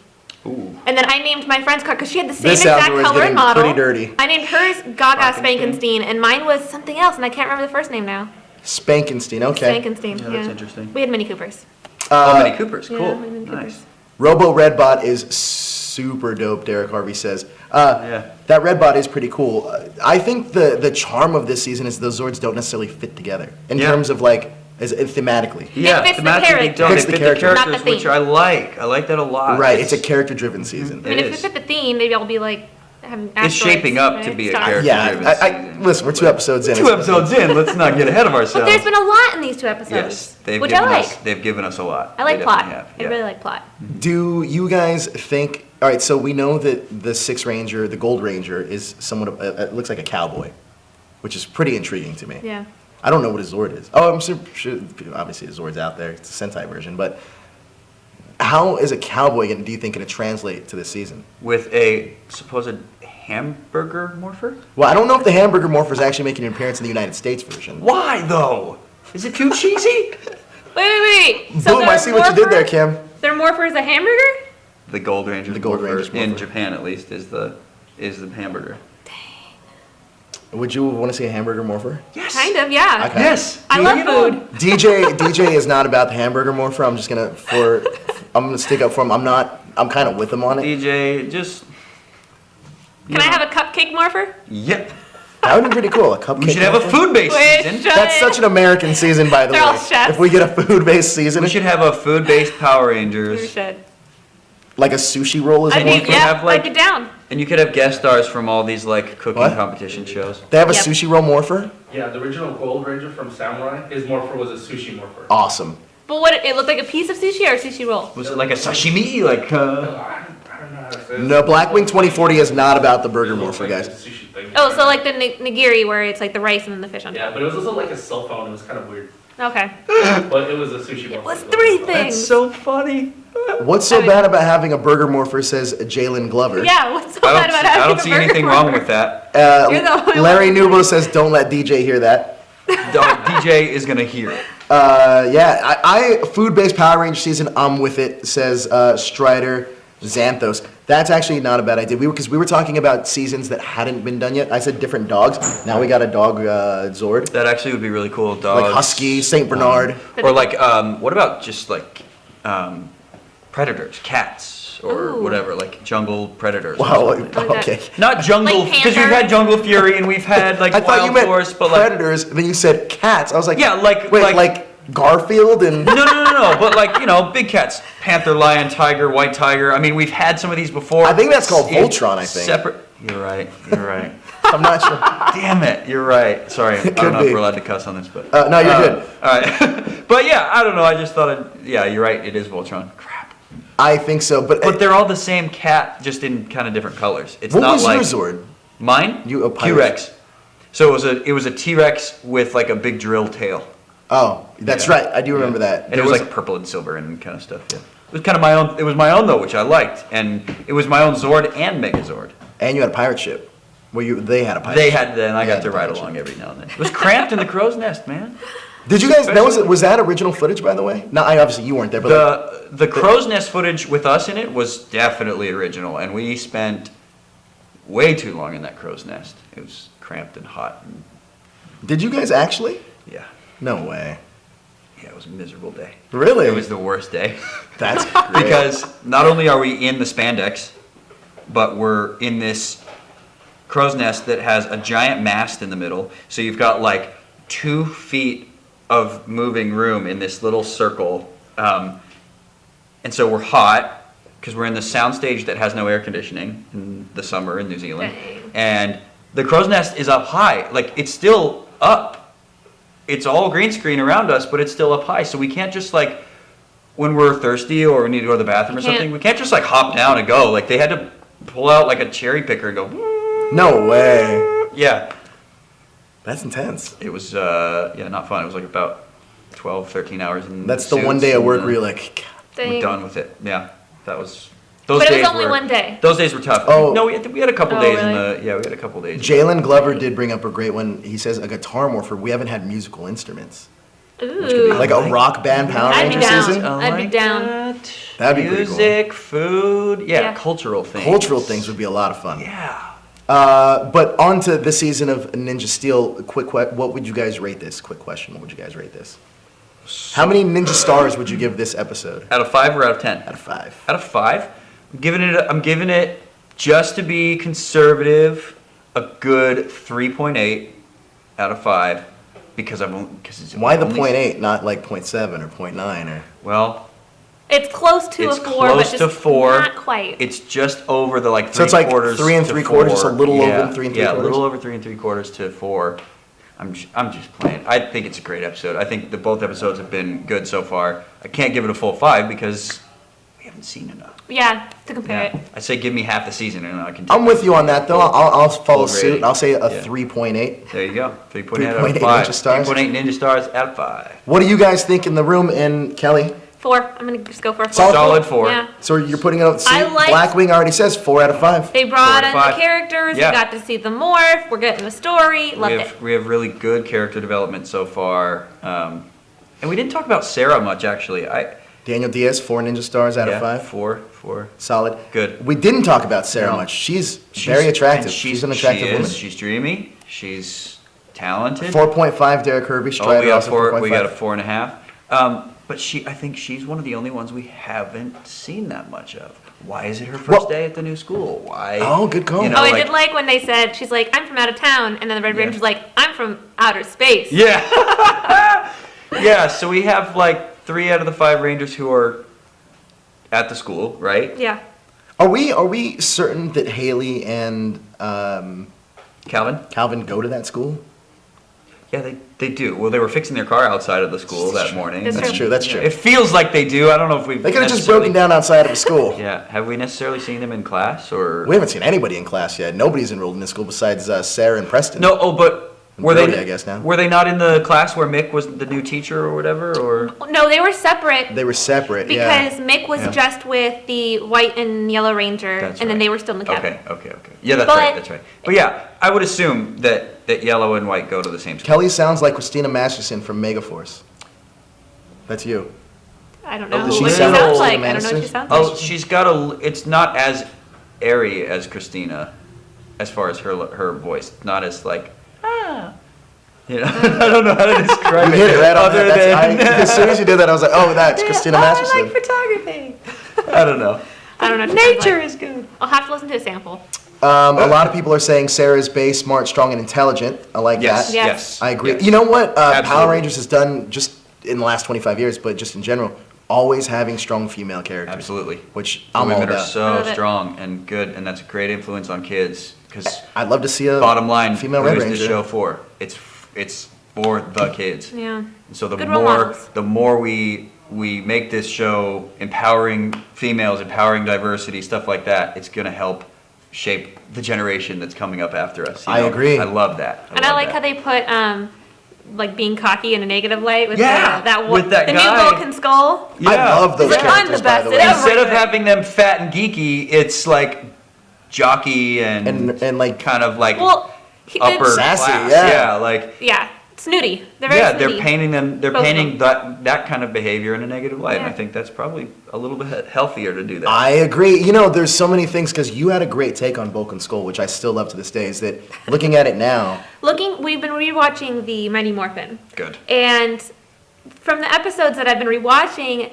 Ooh. And then I named my friend's car because she had the same This exact outdoor is color and getting model. pretty dirty. I named hers Gaga Spankenstein? Spankenstein, and mine was something else, and I can't remember the first name now. Spankenstein. Okay. Spankenstein. Yeah, that's interesting. We had Mini Coopers. Oh, Mini Coopers. Yeah, Cool. we had Mini Nice. Coopers. Robo Redbot is super dope. Derek Harvey says. Yeah. That Redbot is pretty cool. I think the charm of this season is those Zords don't necessarily fit together in Yeah. terms of like thematically. Yeah, fits the thematically they character. don't. Fits They the fit the character. Not the characters, which theme. I like. I like that a lot. Right. It's a character-driven season. I mean, It if is. it fit the theme, maybe I'll be like having It's shaping asteroids, up to right? be a Stars. character. Yeah. Driven I season. listen. We're 2 episodes in. 2 episodes in. Let's not get ahead of But ourselves. there's been a lot in these 2 episodes, Yes, they've which given I like. us. They've given us a lot. I like They plot. definitely have, I yeah. really like plot. Do you guys think? All right, so we know that the 6 Ranger, the Gold Ranger, is somewhat of it looks like a cowboy, which is pretty intriguing to me. Yeah. I don't know what his Zord is. Oh, I'm sure obviously his Zord's out there. It's a Sentai version, but how is a cowboy do you think going to translate to this season? With a supposed hamburger morpher. Well, I don't know if the hamburger morpher is actually making an appearance in the United States version. Why though? Is it too cheesy? Wait. So Boom! I their see what you did there, morpher- Kim. Their morpher is a hamburger? The Gold Ranger's The Gold morpher, Ranger's in morpher. Japan at least is the hamburger. Would you want to see a hamburger morpher? Yes. Kind of, yeah. Okay. Yes. I love food. DJ is not about the hamburger morpher. I'm just gonna stick up for him. I'm kind of with him on it. DJ, just. Can I have a cupcake morpher? Yep. That would be pretty cool. A cupcake. We should have a morpher. food-based Wait, season. shut That's such an American season, by the They're all way. chefs. If we get a food-based season, We should have a food-based Power We Rangers. should. Like a sushi roll is I a think, morpher? yeah, have, like- I'd get down. And you could have guest stars from all these like cooking What? competition shows. They have a Yep. sushi roll morpher? Yeah, the original Gold Ranger from Samurai, his morpher was a sushi morpher. Awesome. But what, it looked like a piece of sushi or a sushi roll? Was it like a sashimi? Like I don't know how to say it. No, Blackwing 2040 is not about the burger It looks morpher, like guys. a sushi thing. Oh, so like the nigiri where it's like the rice and then the fish on Yeah, top. but it was also like a cell phone. It was kind of weird. Okay. But it was a sushi morpher. It was three that's things. so funny. What's so I mean- bad about having a burger morpher, says Jalen Glover. Yeah, what's so bad about having I don't a see burger anything wrong morpher? with that. You're the only Larry one. Nubo says, don't let DJ hear that. DJ is gonna hear it. Yeah, I food-based Power Ranger season, I'm with it, says Strider Xanthos. That's actually not a bad idea. Because we were talking about seasons that hadn't been done yet. I said different dogs. Now we got a dog Zord. That actually would be really cool. Dogs. Like Husky, St. Bernard. Or like, what about just like predators, cats, or Ooh. whatever, like jungle predators. or Wow, something. that. okay. Not jungle, Like because we've panther? had Jungle Fury and we've had like I thought you Wild meant Force, but like predators, then you said cats. I was like, yeah, like wait, like Garfield and... no, but like big cats, panther, lion, tiger, white tiger. I mean, we've had some of these before. I think that's called In Voltron, I think. Separate. You're right. You're right. I'm not sure. Damn it, you're right. Sorry, I Could don't know be. if we're allowed to cuss on this, but No, you're good. All right, but yeah, I don't know. I just thought, yeah, you're right. It is Voltron. Crap. I think so, but But they're all the same cat, just in kind of different colors. It's what not was like your Zord? mine. You a pirate. T-Rex. So it was a T-Rex with like a big drill tail. Oh, that's Yeah. right. I do remember that. And it was like purple and silver and kind of stuff. Yeah. It was kind of my own. It was my own though, which I liked, and it was my own Zord and Megazord. And you had a pirate ship. They had a pirate They ship. had, and I They got had to a ride pirate along ship. every now and then. It was cramped in the crow's nest, man. Did you guys? Was that original footage, by the way? No, obviously you weren't there, but like, The crow's nest footage with us in it was definitely original, and we spent way too long in that crow's nest. It was cramped and hot, and did you guys actually? yeah, No way. yeah, it was a miserable day. Really? It was the worst day. That's great. Because not only are we in the spandex, but we're in this crow's nest that has a giant mast in the middle. So you've got like 2 feet of moving room in this little circle. And so we're hot because we're in the soundstage that has no air conditioning in the summer in New Zealand. Dang. And the crow's nest is up high. Like it's still up. It's all green screen around us, but it's still up high. So we can't just like, when we're thirsty or we need to go to the bathroom or Can't. something, we can't just like hop down and go. Like they had to pull out like a cherry picker and go, No way. yeah. That's intense. It was, not fun. It was like about 12, 13 hours. In That's the suits one day at and, work where you're like, we're Dang. done with it. Yeah, that was, those But it days was only were, one day. Those days were tough. Oh. No, we had a couple Oh, days really? we had a couple days. Jalen Glover did bring up a great one. He says a guitar morpher. We haven't had musical instruments. Ooh. Like a rock band Power I'd be Ranger down. season. I'd be down. That. That'd be pretty cool. Music, food, Yeah. cultural things. Cultural things would be a lot of fun. Yeah. But on to this season of Ninja Steel. What would you guys rate this? Quick question. What would you guys rate this? How many Ninja Stars would you give this episode? Out of 5 or out of 10? Out of 5. Out of 5, I'm giving it just to be conservative, a good 3.8 out of 5 because it's Why the only- 0.8, not like 0.7 or 0.9 or? Well, It's close to it's a 4, close but to just 4. not quite. It's just over the like 3 So it's like quarters 3 and to 3/4, just a 4. little over Yeah, 3 and Yeah, a 3/4? little over 3 and 3/4 to 4. I'm just playing. I think it's a great episode. I think both episodes have been good so far. I can't give it a full 5 because we haven't seen enough. Yeah, to compare Yeah. it. I say give me half the season and I can. I'm with you on that though. I'll follow Full suit. rating. I'll say a Yeah. 3.8. There you go. 3.8 out 3.8 of 5. Ninja Stars. 3.8 Ninja Stars out of 5. What do you guys think in the room? And Kelly, 4. I'm gonna just go for a 4. Solid Solid 4. Yeah. so you're putting it up. See, I liked- Blackwing already says 4 out of 5. They 4 brought to in 5. the characters. Yeah. We got to see the morph. We're getting the story. Loved it. We have really good character development so far. And we didn't talk about Sarah much actually. Daniel Diaz, 4 Ninja Stars out yeah, of 5. 4. Solid. Good. We didn't talk about Sarah No. much. She's very attractive. and She's an attractive woman. She's dreamy. She's talented. 4.5 Derek Kirby. Oh, Strider we got also 4. 4.5. We got a 4.5. But I think she's one of the only ones we haven't seen that much of. Why is it her first Well- day at the new school? Why? Oh, good call. You know, Oh, I like- did like when they said, she's like, I'm from out of town. And then the Red Yeah. Ranger's like, I'm from outer space. Yeah. Yeah, so we have like 3 out of the 5 Rangers who are at the school, right? Yeah. Are we certain that Haley and Calvin? Calvin go to that school? Yeah, they do. Well, they were fixing their car outside of the school that true. morning. That's true. That's true. It feels like they do. I don't know if we've. They could have just necessarily- broken down outside of the school. Yeah. Have we necessarily seen them in class or? We haven't seen anybody in class yet. Nobody's enrolled in this school besides Sarah and Preston. No. Oh, but were Brody, they? I guess now. Were they not in the class where Mick was the new teacher or whatever? Or No, they were separate They were separate. Yeah. because Mick was Yeah. just with the white and yellow ranger, That's and then right. they were still in the cabin. okay. Yeah, that's But- right. That's right. But yeah, I would assume that yellow and white go to the same school. Kelly sounds like Christina Masterson from Megaforce. That's you. I don't know Does what she she sound sounds like like. I don't know what she Madison? sounds like. Oh, she's got a. It's not as airy as Christina, as far as her voice. Not as like. You know, I don't know how to describe You it. hit it right on other that. than As soon as you did that, I was like, oh, that's Christina Masterson. I like photography. I don't know. I don't know. What she sounds Nature like. is good. I'll have to listen to a sample. A lot of people are saying Sarah's base, smart, strong, and intelligent. I like Yes. that. Yeah. Yes. I agree. Yes. You know what Power Absolutely. Rangers has done just in the last 25 years, but just in general, always having strong female characters. Absolutely. Which The I'm all women are about. I so love it. strong and good, and that's a great influence on kids. Because I'd love to see a bottom line, female who Red is the Ranger. show for? It's for the kids. Yeah. And so Good role models. the more we make this show empowering females, empowering diversity, stuff like that, it's gonna help shape the generation that's coming up after us. you I know? agree. I love that. And I love like that. how they put like being cocky in a negative light with Yeah, with that the guy. new Vulcan skull. Yeah. I love those He's like, "I'm characters, the by best the at way. everything." Instead of having them fat and geeky, it's like jockey And like, kind of like Well, upper Sassy, class. yeah. like yeah, snooty. They're very yeah, snooty. they're painting them. They're Both of painting that kind of behavior in a negative light. And I Yeah. think that's probably a little bit healthier to do that. I agree. You know, there's so many things, because you had a great take on Vulcan Skull, which I still love to this day, is that looking at it now, We've been rewatching the Mighty Morphin, Good. and from the episodes that I've been rewatching,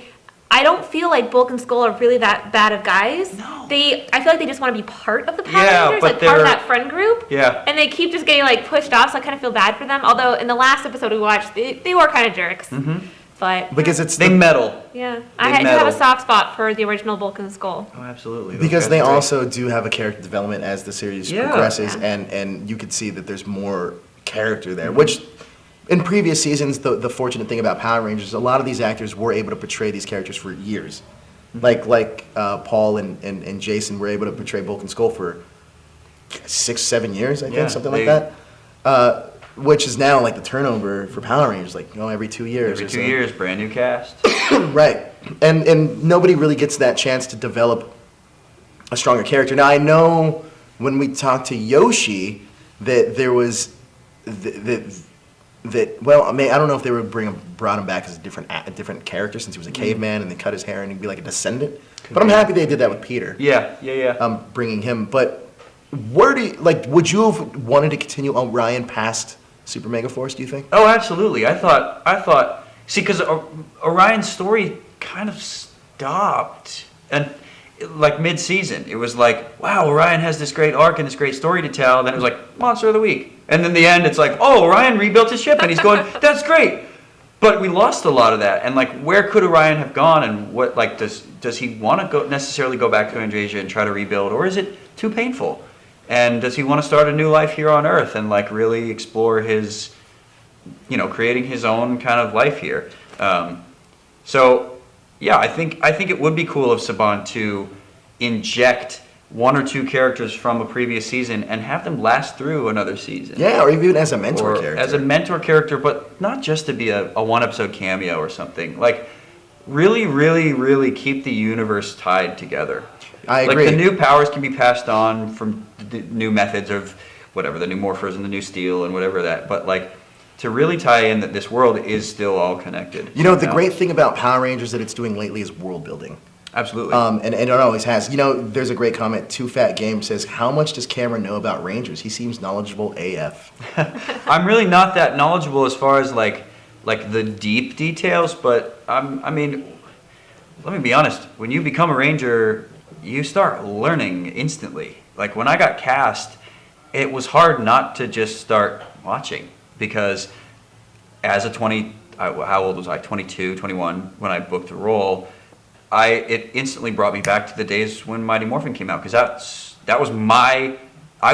I don't feel like Bulk and Skull are really that bad of guys. No. I feel like they just want to be part of the Power Yeah, Rangers, but like part of they're- that friend group. Yeah. And they keep just getting like pushed off, so I kind of feel bad for them. Although in the last episode we watched, they were kind of jerks. Mm-hmm. But because it's They the- meddle. yeah, they I do have meddle. a soft spot for the original Bulk and Skull. Oh, absolutely. Those because guys they are great. also do have a character development as the series Yeah. progresses, Yeah. and you could see that there's more character there, which in previous seasons, the fortunate thing about Power Rangers, a lot of these actors were able to portray these characters for years. Like Paul and Jason were able to portray Bulk and Skull for 6-7 years, I think, Yeah, something they- like that. Which is now like the turnover for Power Rangers, like every 2 years. Every or 2 so. years, brand new cast. Right. And nobody really gets that chance to develop a stronger character. Now, I know when we talked to Yoshi that there was that well, I mean, I don't know if they would brought him back as a different character, since he was a caveman and they cut his hair and he'd be like a descendant. But I'm happy they did that with Peter. Yeah. Bringing him. But where do you, like, would you have wanted to continue Orion past Super Mega Force, do you think? Oh, absolutely. I thought. See, because Orion's story kind of stopped, and like mid-season, it was like, wow, Orion has this great arc and this great story to tell. And then it was like Monster of the Week, and then the end, it's like, oh, Orion rebuilt his ship, and he's going, that's great. But we lost a lot of that, and like, where could Orion have gone, and what, like, does he want to necessarily go back to Andrasia and try to rebuild, or is it too painful? And does he want to start a new life here on Earth and like really explore his, creating his own kind of life here? So, yeah, I think it would be cool of Saban to inject 1 or 2 characters from a previous season and have them last through another season. Yeah, or even as a mentor Or character. as a mentor character, but not just to be a 1-episode cameo or something. Like, really, really, really keep the universe tied together. I agree. Like, the new powers can be passed on from the new methods of whatever, the new morphers and the new steel and whatever that, but like, to really tie in that this world is still all connected. You know, the somehow. great thing about Power Rangers that it's doing lately is world building. Absolutely. And it always has. You know, there's a great comment. Too Fat Game says, how much does Cameron know about Rangers? He seems knowledgeable AF. I'm really not that knowledgeable as far as like the deep details, but I mean, let me be honest. When you become a ranger, you start learning instantly. Like when I got cast, it was hard not to just start watching, because as a how old was I? 22, 21 when I booked the role. it instantly brought me back to the days when Mighty Morphin came out, because I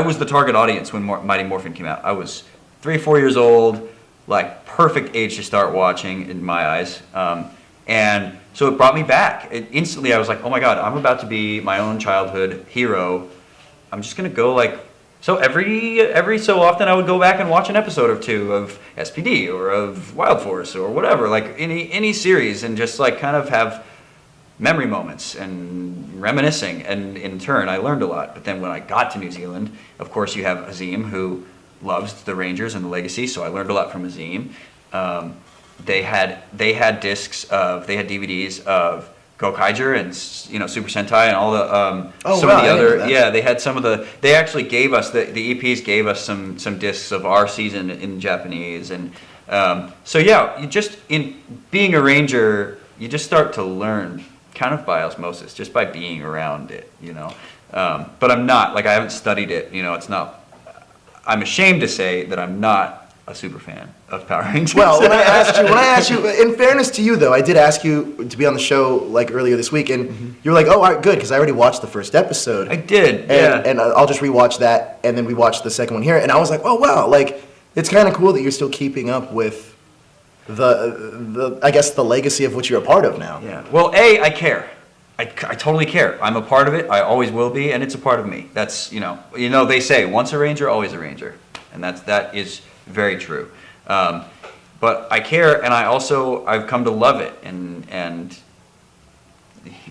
was the target audience when Mighty Morphin came out. I was 3 or 4 years old, like perfect age to start watching in my eyes. And so it brought me back. Instantly I was like, oh my God, I'm about to be my own childhood hero. I'm just gonna go so every so often I would go back and watch an episode or two of SPD or of Wild Force or whatever, like any series, and just like kind of have memory moments and reminiscing. And in turn, I learned a lot. But then when I got to New Zealand, of course, you have Azim, who loves the Rangers and the legacy, so I learned a lot from Azim. They had DVDs of Gokaiger and Super Sentai and all the some of the other they had some of the, they actually gave us the EPs gave us some discs of our season in Japanese. And so you just, in being a Ranger, you just start to learn kind of by osmosis, just by being around it, but I'm not, I haven't studied it, it's not, I'm ashamed to say that I'm not a super fan of Power Rangers. Well, when I asked you, in fairness to you though, I did ask you to be on the show earlier this week, and you were like, "Oh, all right, good," because I already watched the first episode. I did, and I'll just rewatch that, and then we watched the second one here, and I was like, "Oh wow, it's kind of cool that you're still keeping up with the I guess the legacy of which you're a part of now." Yeah. Well, I care. I totally care. I'm a part of it. I always will be, and it's a part of me. That's they say once a Ranger, always a Ranger, and that is very true. But I care, and I've come to love it, and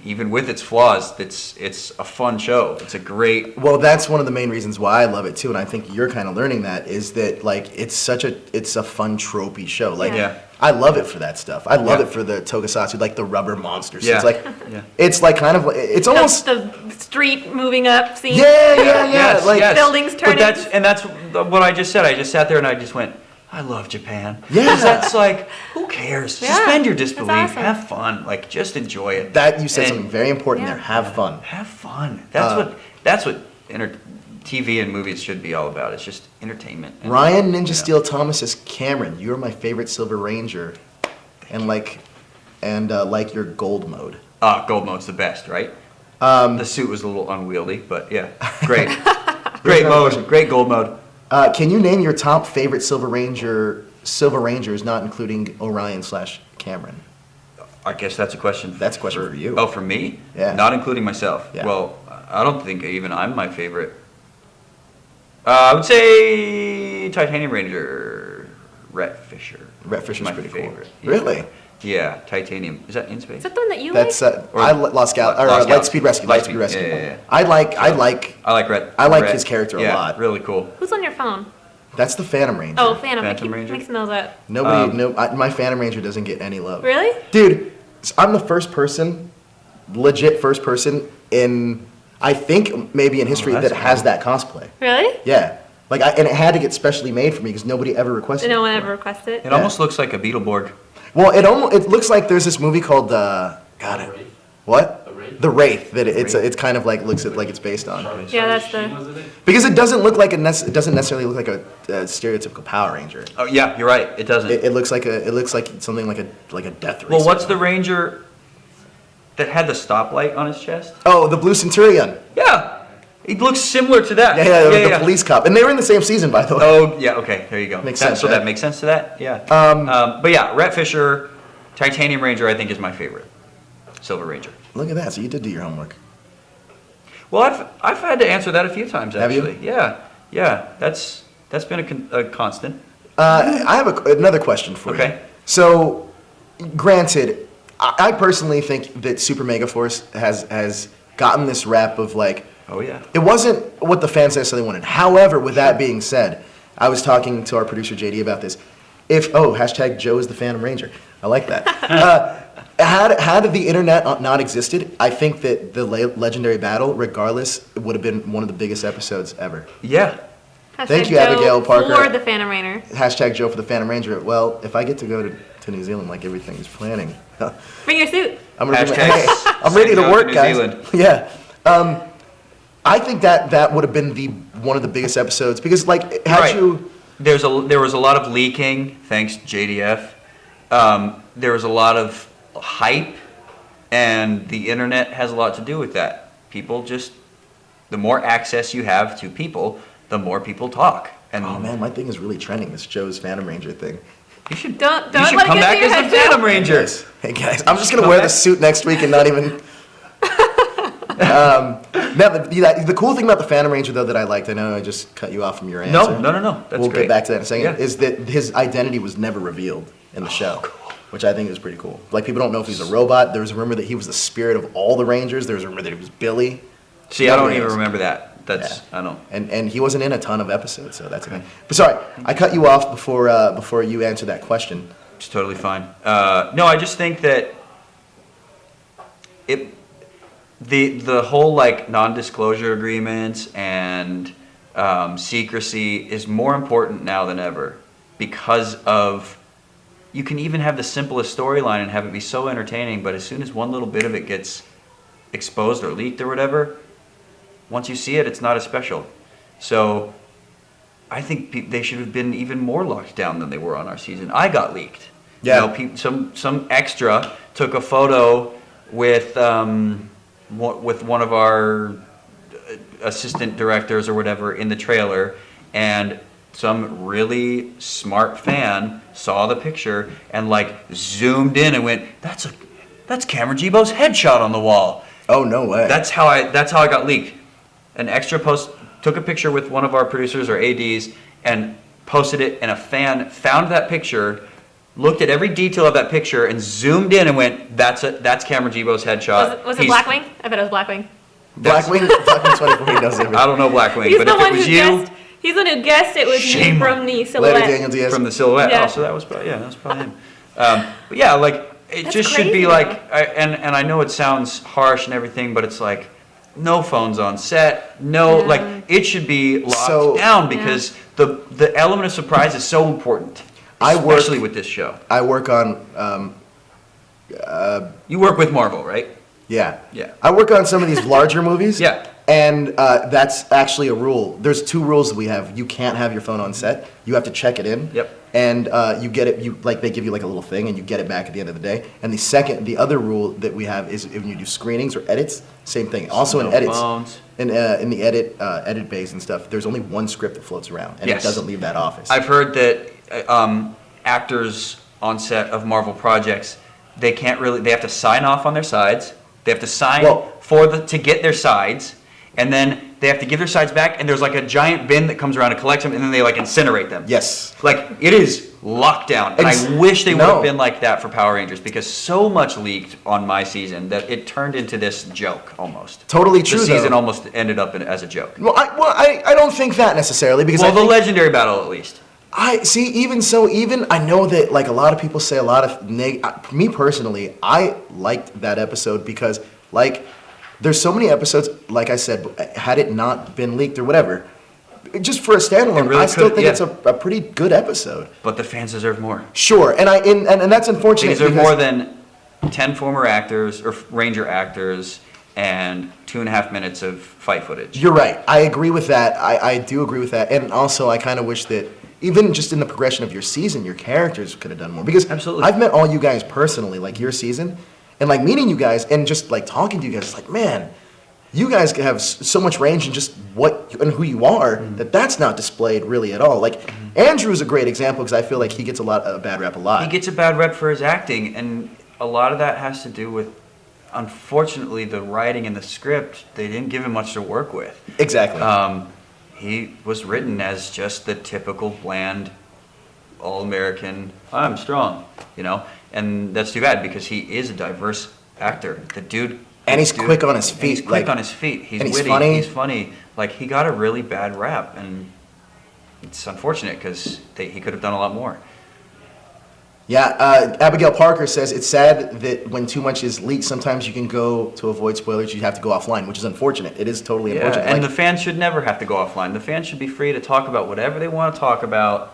even with its flaws, it's a fun show. It's a great. Well, that's one of the main reasons why I love it too, and I think you're kind of learning that, is that it's a fun tropey show. I love it for that stuff. I love it for the tokusatsu, the rubber monsters. Yeah. It's it's almost the street moving up scene. Yeah. Yes. Buildings turning. But that's what I just said. I just sat there and I just went, I love Japan. Yeah. 'Cause that's who cares? Yeah, Suspend your disbelief. that's awesome. Have fun. Just enjoy it. that. You said And something very important Yeah. there. Have fun. Have fun. That's what TV and movies should be all about. It's just entertainment. And, Ryan Ninja Steel Thomas says, "Cameron, you're my favorite Silver Ranger, and like your gold mode." Gold mode's the best, right? The suit was a little unwieldy, but yeah, great. Great mode. Great gold mode. Can you name your top favorite Silver Rangers, not including Orion/Cameron? I guess that's a question. That's a question for you. Oh, for me? Yeah. Not including myself. Yeah. Well, I don't think even I'm my favorite. I would say Titanium Ranger, Rhett Fisher. Rhett Fisher's my pretty favorite. cool. Really? Yeah, Titanium. Is that in space? Is that the one that you That's like? Lost Galaxy, Lost Lightspeed Galaxy. Rescue. Lightspeed Rescue. Yeah. I like I like Rhett. I like Rhett. his character a Yeah, lot. really cool. Who's on your phone? That's the Phantom Ranger. Oh, Phantom. I Phantom keep Ranger? mixing those up. My Phantom Ranger doesn't get any love. Really? Dude, I'm the legit first person in, I think maybe in history that's that has that cosplay. Really? Yeah. And it had to get specially made for me because nobody ever requested No it one before. ever requested it. It almost looks like a Beetleborg. Well, it looks like there's this movie called what? The Wraith. That it's kind of looks at like it's based on. Yeah, that's the- Sheen was in it? Because it doesn't look like it doesn't necessarily look like a stereotypical Power Ranger. Oh yeah, you're right. It doesn't. It looks like something like a Death Racer. Well, what's the Ranger that had the stoplight on his chest? Oh, the Blue Centurion. Yeah, he looks similar to that. Yeah, the police cop, and they were in the same season, by the way. Oh yeah, okay, there you go. Makes sense, So right? that makes sense to that. Yeah. But yeah, Rhett Fisher, Titanium Ranger, I think is my favorite. Silver Ranger. Look at that. So you did do your homework. Well, I've had to answer that a few times Have you? actually. Yeah. That's been a constant. I have another question for you. Okay. So, granted, I personally think that Super Mega Force has gotten this rap of Oh yeah. it wasn't what the fans necessarily wanted. However, with that being said, I was talking to our producer JD about this. Hashtag Joe is the Phantom Ranger. I like that. Had the internet not existed, I think that the legendary battle, regardless, would have been one of the biggest episodes ever. Yeah. Thank you, Joe Abigail Parker. For the Phantom Ranger. Hashtag Joe for the Phantom Ranger. Well, if I get to go to New Zealand like everything is planning, Bring your suit. I'm ready Hashtag I'm ready to send work, Joe to New guys. Zealand. Yeah. I think that would have been one of the biggest episodes because had Right. you. There was a lot of leaking, thanks JDF. There was a lot of hype. And the internet has a lot to do with that. People just, the more access you have to people, the more people talk. And Oh man, my thing is really trending. This Joe's Phantom Ranger thing. you should, Don't you should let it come get to back your as head, the Joe. Phantom Ranger. Hey guys, I'm just gonna wear the suit next week and not even. Now, the cool thing about the Phantom Ranger, though, that I liked, I know I just cut you off from your answer. No. That's we'll great. get back to that in a second. Yeah. Is that his identity was never revealed in the show, which I think is pretty cool. Like, people don't know if he's a robot. There was a rumor that he was the spirit of all the Rangers. There was a rumor that he was Billy. See, I don't Nobody even knows. remember that. That's, Yeah. I don't. And he wasn't in a ton of episodes, so that's okay. But sorry, I cut you off before you answered that question. It's totally fine. No, I just think that the whole like non-disclosure agreements and secrecy is more important now than ever because of you can even have the simplest storyline and have it be so entertaining, but as soon as one little bit of it gets exposed or leaked or whatever, once you see it, it's not as special. So I think they should have been even more locked down than they were on our season. I got leaked. Yeah. You know, some extra took a photo with one of our assistant directors or whatever in the trailer, and some really smart fan saw the picture and like zoomed in and went, that's Cameron Gibo's headshot on the wall. Oh, no way. That's how I got leaked. An extra post took a picture with one of our producers or ADs and posted it, and a fan found that picture, looked at every detail of that picture, and zoomed in and went, that's Cameron Gibo's headshot. Was it Blackwing? I bet it was Blackwing. Blackwing 24 he knows everything. I don't know Blackwing, He's but the if it one was who you guessed. He's the one who guessed it was Shame me on from the Later, silhouette. Daniel Diaz. from the silhouette, Yeah. oh, so that was probably him. But yeah, like it That's just should crazy, be though. like, and I know it sounds harsh and everything, but it's like no phones on set, no, Yeah. like it should be locked So- down because the element of surprise is so important, I work- especially with this show. I work on You work with Marvel, right? Yeah. Yeah. I work on some of these larger movies. Yeah. And that's actually a rule. There's 2 rules that we have. You can't have your phone on set. You have to check it in. Yep. And you get it. They give you like a little thing, and you get it back at the end of the day. And the other rule that we have is when you do screenings or edits, same thing. Also No in edits, phones. in the edit bays and stuff, there's only one script that floats around, and Yes. it doesn't leave that office. I've heard that actors on set of Marvel projects, they have to sign off on their sides. They have to sign Well- to get their sides, and then they have to give their sides back, and there's like a giant bin that comes around and collects them, and then they like incinerate them. Yes. Like, it is locked down. And Ex- I wish they would no. have been like that for Power Rangers, because so much leaked on my season that it turned into this joke almost. Totally true, The season though. almost ended up as a joke. Well, I don't think that necessarily because Well, I the think, legendary battle at least. I see. Even so, I know that like a lot of people say a lot of me personally, I liked that episode because like there's so many episodes. Like I said, had it not been leaked or whatever, just for a standalone, really I still could- think yeah. it's a pretty good episode. But the fans deserve more. Sure, and that's They unfortunate. deserve because- more than 10 former actors or Ranger actors and 2.5 minutes of fight footage. You're right. I agree with that. I do agree with that. And also, I kind of wish that even just in the progression of your season, your characters could have done more. Because Absolutely. I've met all you guys personally, like your season, and like meeting you guys and just like talking to you guys, it's like, man, you guys have so much range in just what and who you are that's not displayed really at all. Like Andrew is a great example because I feel like he gets a bad rap a lot. He gets a bad rep for his acting, and a lot of that has to do with, unfortunately, the writing and the script. They didn't give him much to work with. Exactly. He was written as just the typical bland, all-American, I'm strong, and that's too bad because he is a diverse actor. The dude. And he's dude- quick on his and He's feet, quick like- on his feet. He's and he's witty. funny. He's funny. Like, he got a really bad rap, and it's unfortunate because he could have done a lot more. Yeah, Abigail Parker says it's sad that when too much is leaked, sometimes you can go to avoid spoilers. You have to go offline, which is unfortunate. It is totally Yeah, unfortunate. and Like, the fans should never have to go offline. The fans should be free to talk about whatever they want to talk about,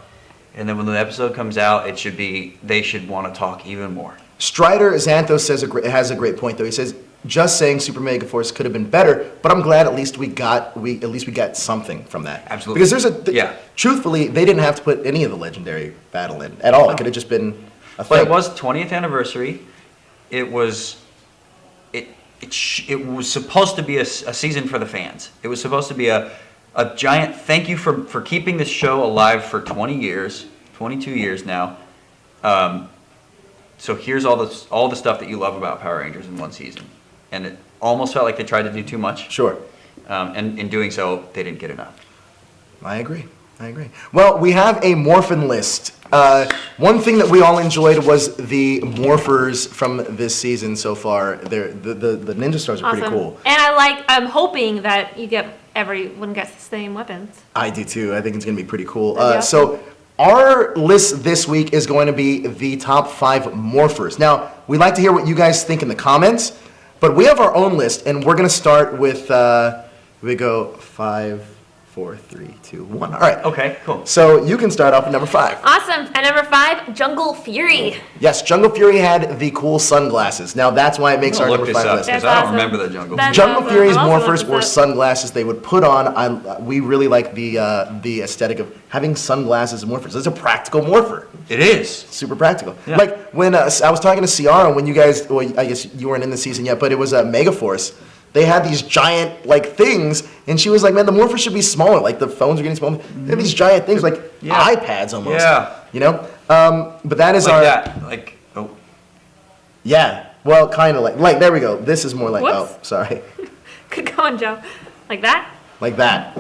and then when the episode comes out, they should want to talk even more. Strider Xanthos has a great point though. He says just saying Super Mega Force could have been better, but I'm glad at least we got something from that. Absolutely. Because Yeah. truthfully, they didn't have to put any of the legendary battle in at all. It could have just been a thing. But it was 20th anniversary. It was it was supposed to be a season for the fans. It was supposed to be a giant thank you for keeping this show alive for 20 years, 22 years now. So here's all the stuff that you love about Power Rangers in one season, and it almost felt like they tried to do too much. Sure. And in doing so, they didn't get enough. I agree. Well, we have a Morphin list. One thing that we all enjoyed was the morphers from this season so far. The Ninja Stars are pretty cool. And I'm hoping that everyone gets the same weapons. I do too. I think it's going to be pretty cool. That'd be So our list this week is going to be the top 5 morphers. Now, we'd like to hear what you guys think in the comments, but we have our own list, and we're going to start with, we go 5, 4, 3, 2, 1. All right. Okay, cool. So you can start off at number 5. Awesome. At number 5, Jungle Fury. Yes, Jungle Fury had the cool sunglasses. Now that's why it makes our Look number this 5 up list. because That's I don't awesome. remember the Jungle. That's Fury. Jungle awesome. Fury's I'm also morphers looking were this up. sunglasses they would put on. We really like the aesthetic of having sunglasses and morphers. It's a practical morpher. It is. Super practical. Yeah. Like when I was talking to Ciara when you guys, well, I guess you weren't in the season yet, but it was Megaforce. They had these giant like things, and she was like, "Man, the morphers should be smaller. Like the phones are getting smaller. They have these giant things, like Yeah. iPads almost. Yeah. You know. But that is Like our that. Like, oh. yeah. Well, kind of like there we go. This is more like Whoops. oh, sorry, Good going, Joe. Like that? like that.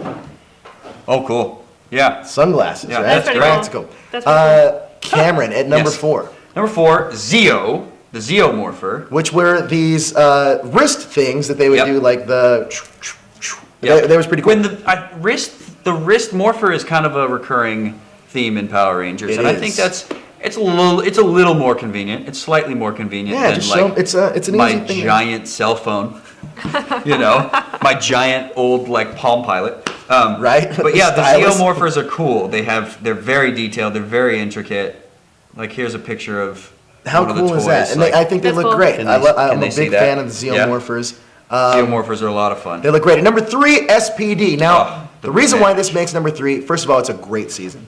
Oh, cool. Yeah. Sunglasses, Yeah, right? that's pretty practical. cool. That's pretty Cameron at number Yes. 4. Number 4, Zeo, the Zeomorpher. Which were these wrist things that they would Yep. do, like the. Yep. That was pretty cool. When the wrist morpher is kind of a recurring theme in Power Rangers, It and I is. think it's a little more convenient. It's slightly more convenient Yeah, than just like show it's an my easy thing. giant cell phone. You know, my giant old like Palm Pilot. Right? But yeah, the Stylus. Zeomorphers are cool. They're very detailed. They're very intricate. Like here's a picture of How one of the cool is toys, that? And like, I think they That's look cool. great. Can I'm they a see big that? fan of the Yeah. Zeomorphers. Zeomorphers are a lot of fun. They look great. At number 3, SPD. Now, Oh, the reason why badge. this makes number 3, first of all, it's a great season.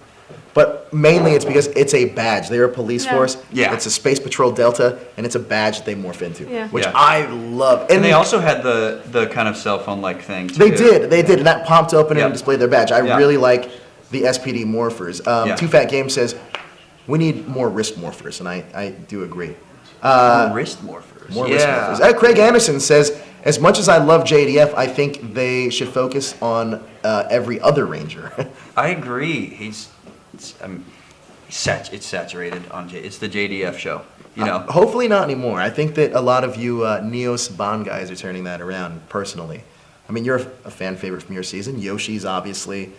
But mainly it's because it's a badge. They're a police Yeah. force. Yeah. It's a Space Patrol Delta, and it's a badge that they morph into, Yeah. which Yeah. I love. And they also had the kind of cell phone like thing too. They did, and that popped open Yep. and displayed their badge. I Yeah. really like the SPD morphers. Yeah. Too Fat Game says, we need more wrist morphers, and I do agree. More wrist morphers. More yeah. wrist morphers. Craig Anderson says, as much as I love JDF, I think they should focus on every other Ranger. I agree. It's saturated on it's the JDF show. You know. Hopefully not anymore. I think that a lot of you Neo Saban guys are turning that around personally. I mean, you're a fan favorite from your season. Yoshi's obviously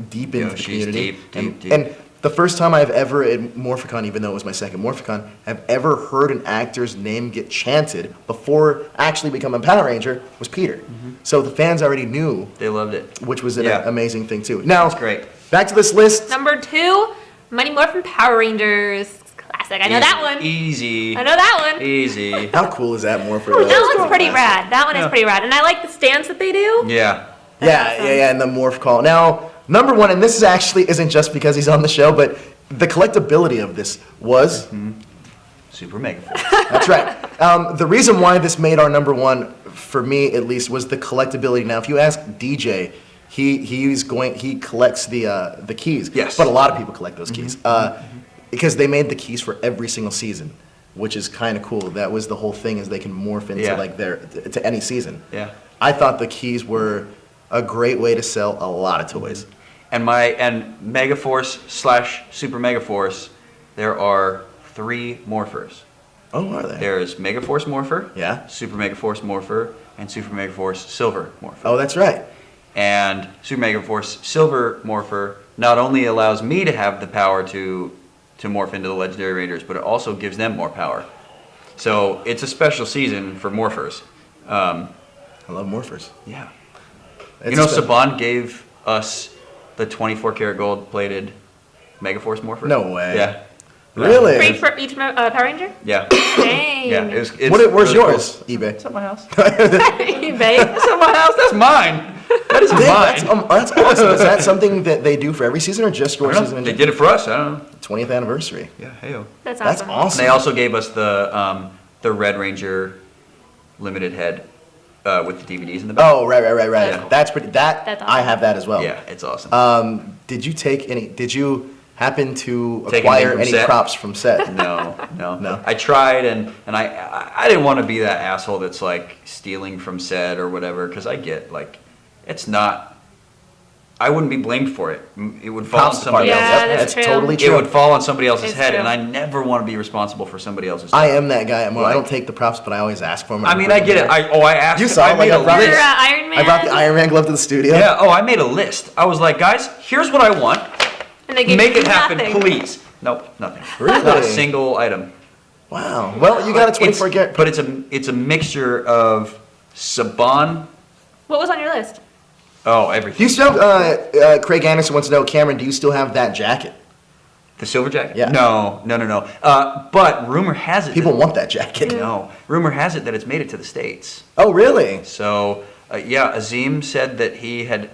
deep into the Yoshi's community. deep. And the first time I've ever at Morphicon, even though it was my second Morphicon, have ever heard an actor's name get chanted before actually becoming Power Ranger was Peter. So the fans already knew, They loved it. which was an Yeah. amazing thing too. Now, That's great. back to this list. Number 2, Mighty Morphin Power Rangers. Classic. I know that one. Easy. I know that one. Easy. How cool is that Morpher? That one's pretty rad. That one is Yeah. pretty rad. And I like the stance that they do. Yeah. Yeah, and the morph call. Now, number 1, and this is actually isn't just because he's on the show, but the collectability of this was, Super Mega. that's right. The reason why this made our number 1, for me at least, was the collectability. Now, if you ask DJ, he collects the keys. Yes. But a lot of people collect those keys. Because they made the keys for every single season, which is kind of cool. That was the whole thing, is they can morph into Yeah. like to any season. Yeah. I thought the keys were a great way to sell a lot of toys. And Megaforce / Super Megaforce, there are 3 morphers. Oh, are they? There's Megaforce Morpher, Yeah. Super Megaforce Morpher, and Super Megaforce Silver Morpher. Oh, that's right. And Super Megaforce Silver Morpher not only allows me to have the power to morph into the Legendary Rangers, but it also gives them more power. So it's a special season for morphers. I love morphers. Yeah. It's You know, a spe- Saban gave us the 24 karat gold plated Megaforce Morpher. No way. Yeah. Really? Free for each Power Ranger? Yeah. Dang. Yeah. Where's Where's really yours? eBay. It's at my house. eBay. It's at my house. That's mine. That is That's, mine. that's awesome. Is that something that they do for every season or just your I don't season? know. They did it for us. I don't know. 20th anniversary. Yeah. Hey. That's That's awesome. awesome. And they also gave us the Red Ranger limited head with the DVDs in the back. Oh, right. Yeah. That's pretty. That's I awesome. have that as well. Yeah, it's awesome. Did you take any? Did you happen to Take acquire anything from any set? props from set? No. I tried, and I didn't want to be that asshole that's like stealing from set or whatever, because I get like, it's not. I wouldn't be blamed for it. It would fall on Props somebody department. else. Yeah, Yep, that's true. totally It true. would fall on somebody else's It's head, true. and I never want to be responsible for somebody else's. I stuff. am that guy. Well, I Like- don't take the props, but I always ask for them. I mean, I get it. I asked. You saw I it, like, made I a brought Your list. Iron Man. I brought the Iron Man glove to the studio. Yeah. Oh, I made a list. I was like, guys, here's what I want. And they gave Make you it happen, nothing. please. Nope, nothing. Really? Not a single item. Wow. Well, you got a It's- 24 gauge. But it's a mixture of Saban. What was on your list? Oh, Do everything. you still? Craig Anderson wants to know, Cameron. Do you still have that jacket? The silver jacket? Yeah. No. But rumor has it. People that, want that jacket. No. Rumor has it that it's made it to the States. Oh, really? So, yeah, Azim said that he had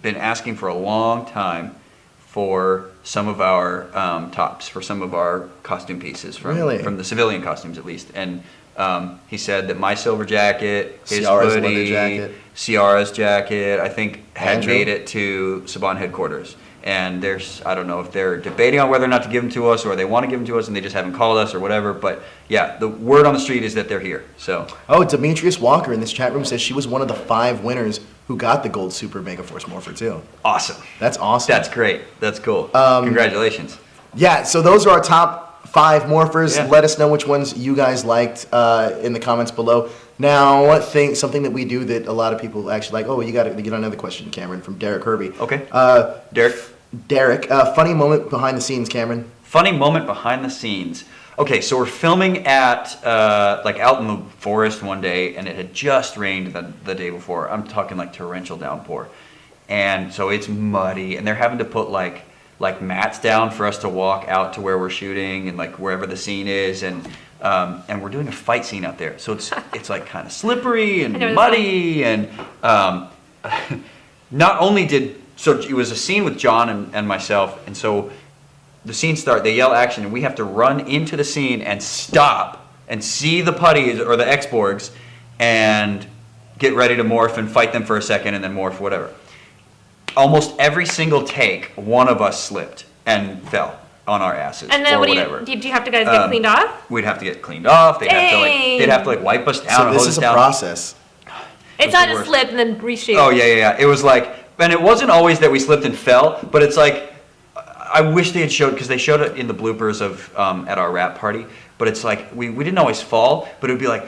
been asking for a long time for some of our tops, for some of our costume pieces, Really? from the civilian costumes at least. And he said that my silver jacket, his Ciara's leather hoodie, jacket. Ciara's jacket, I think had Andrew? made it to Saban headquarters. And I don't know if they're debating on whether or not to give them to us, or they want to give them to us and they just haven't called us or whatever. But yeah, the word on the street is that they're here. So Oh, Demetrius Walker in this chat room says she was one of the 5 winners who got the gold Super Mega Force Morpher too. awesome. That's awesome. That's great. That's cool. Congratulations. Yeah, so those are our top 5 morphers. Yeah. Let us know which ones you guys liked in the comments below. Now, something that we do that a lot of people actually like. Oh, you got to get another question, Cameron, from Derek Kirby. Okay. Derek, funny moment behind the scenes, Cameron. Funny moment behind the scenes. Okay, so we're filming at like out in the forest one day, and it had just rained the day before. I'm talking like torrential downpour, and so it's muddy, and they're having to put like mats down for us to walk out to where we're shooting and like wherever the scene is, and we're doing a fight scene out there. So it's like kind of slippery and I know this muddy, and not only so it was a scene with John and myself, and so the scene starts, they yell action, and we have to run into the scene and stop and see the putties or the X-Borgs and get ready to morph and fight them for a second and then morph, whatever. Almost every single take, one of us slipped and fell on our asses And then or what whatever. do you have to guys get cleaned off? We'd have to get cleaned off. They'd have to wipe us down So and this hose is us a down. process. It's was not the just worst. slip and then reshoot. Oh yeah. It was like, and it wasn't always that we slipped and fell, but it's like, I wish they had showed, because they showed it in the bloopers of at our rap party. But it's like we didn't always fall, but it would be like,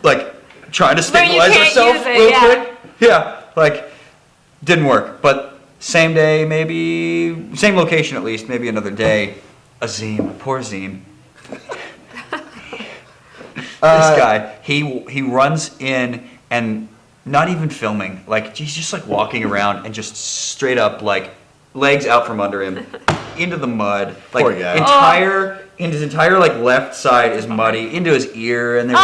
like trying to Where you stabilize can't ourselves use it, real yeah. quick. Yeah, like didn't work. But same day, maybe same location at least, maybe another day. Azim, poor Azim. This guy, he runs in and not even filming, like he's just like walking around and just straight up like legs out from under him into the mud. Like Poor guy. his entire like left side is muddy into his ear, and they're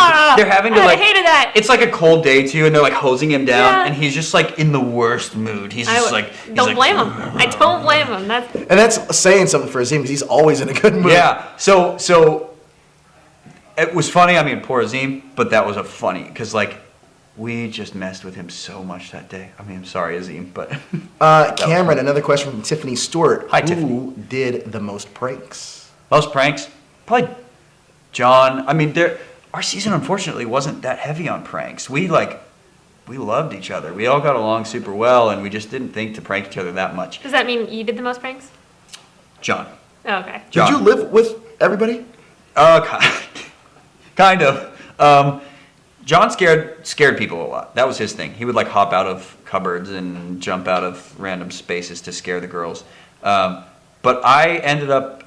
having to I like. hated that. It's like a cold day too, and they're like hosing him down, Yeah. and he's just like in the worst mood. He's just like he's don't like, blame him. I don't blame him. That's And that's saying something for Azim because he's always in a good mood. Yeah. So it was funny. I mean, poor Azim, but that was a funny because like we just messed with him so much that day. I mean, I'm sorry, Azim, but Cameron, another question from Tiffany Stewart. Hi, Who Tiffany. did the most pranks? most pranks, probably John. I mean, our season unfortunately wasn't that heavy on pranks. We loved each other. We all got along super well, and we just didn't think to prank each other that much. does that mean you did the most pranks? John. Oh, okay. John. Did you live with everybody? Kind of. John scared people a lot. That was his thing. He would like hop out of cupboards and jump out of random spaces to scare the girls. But I ended up,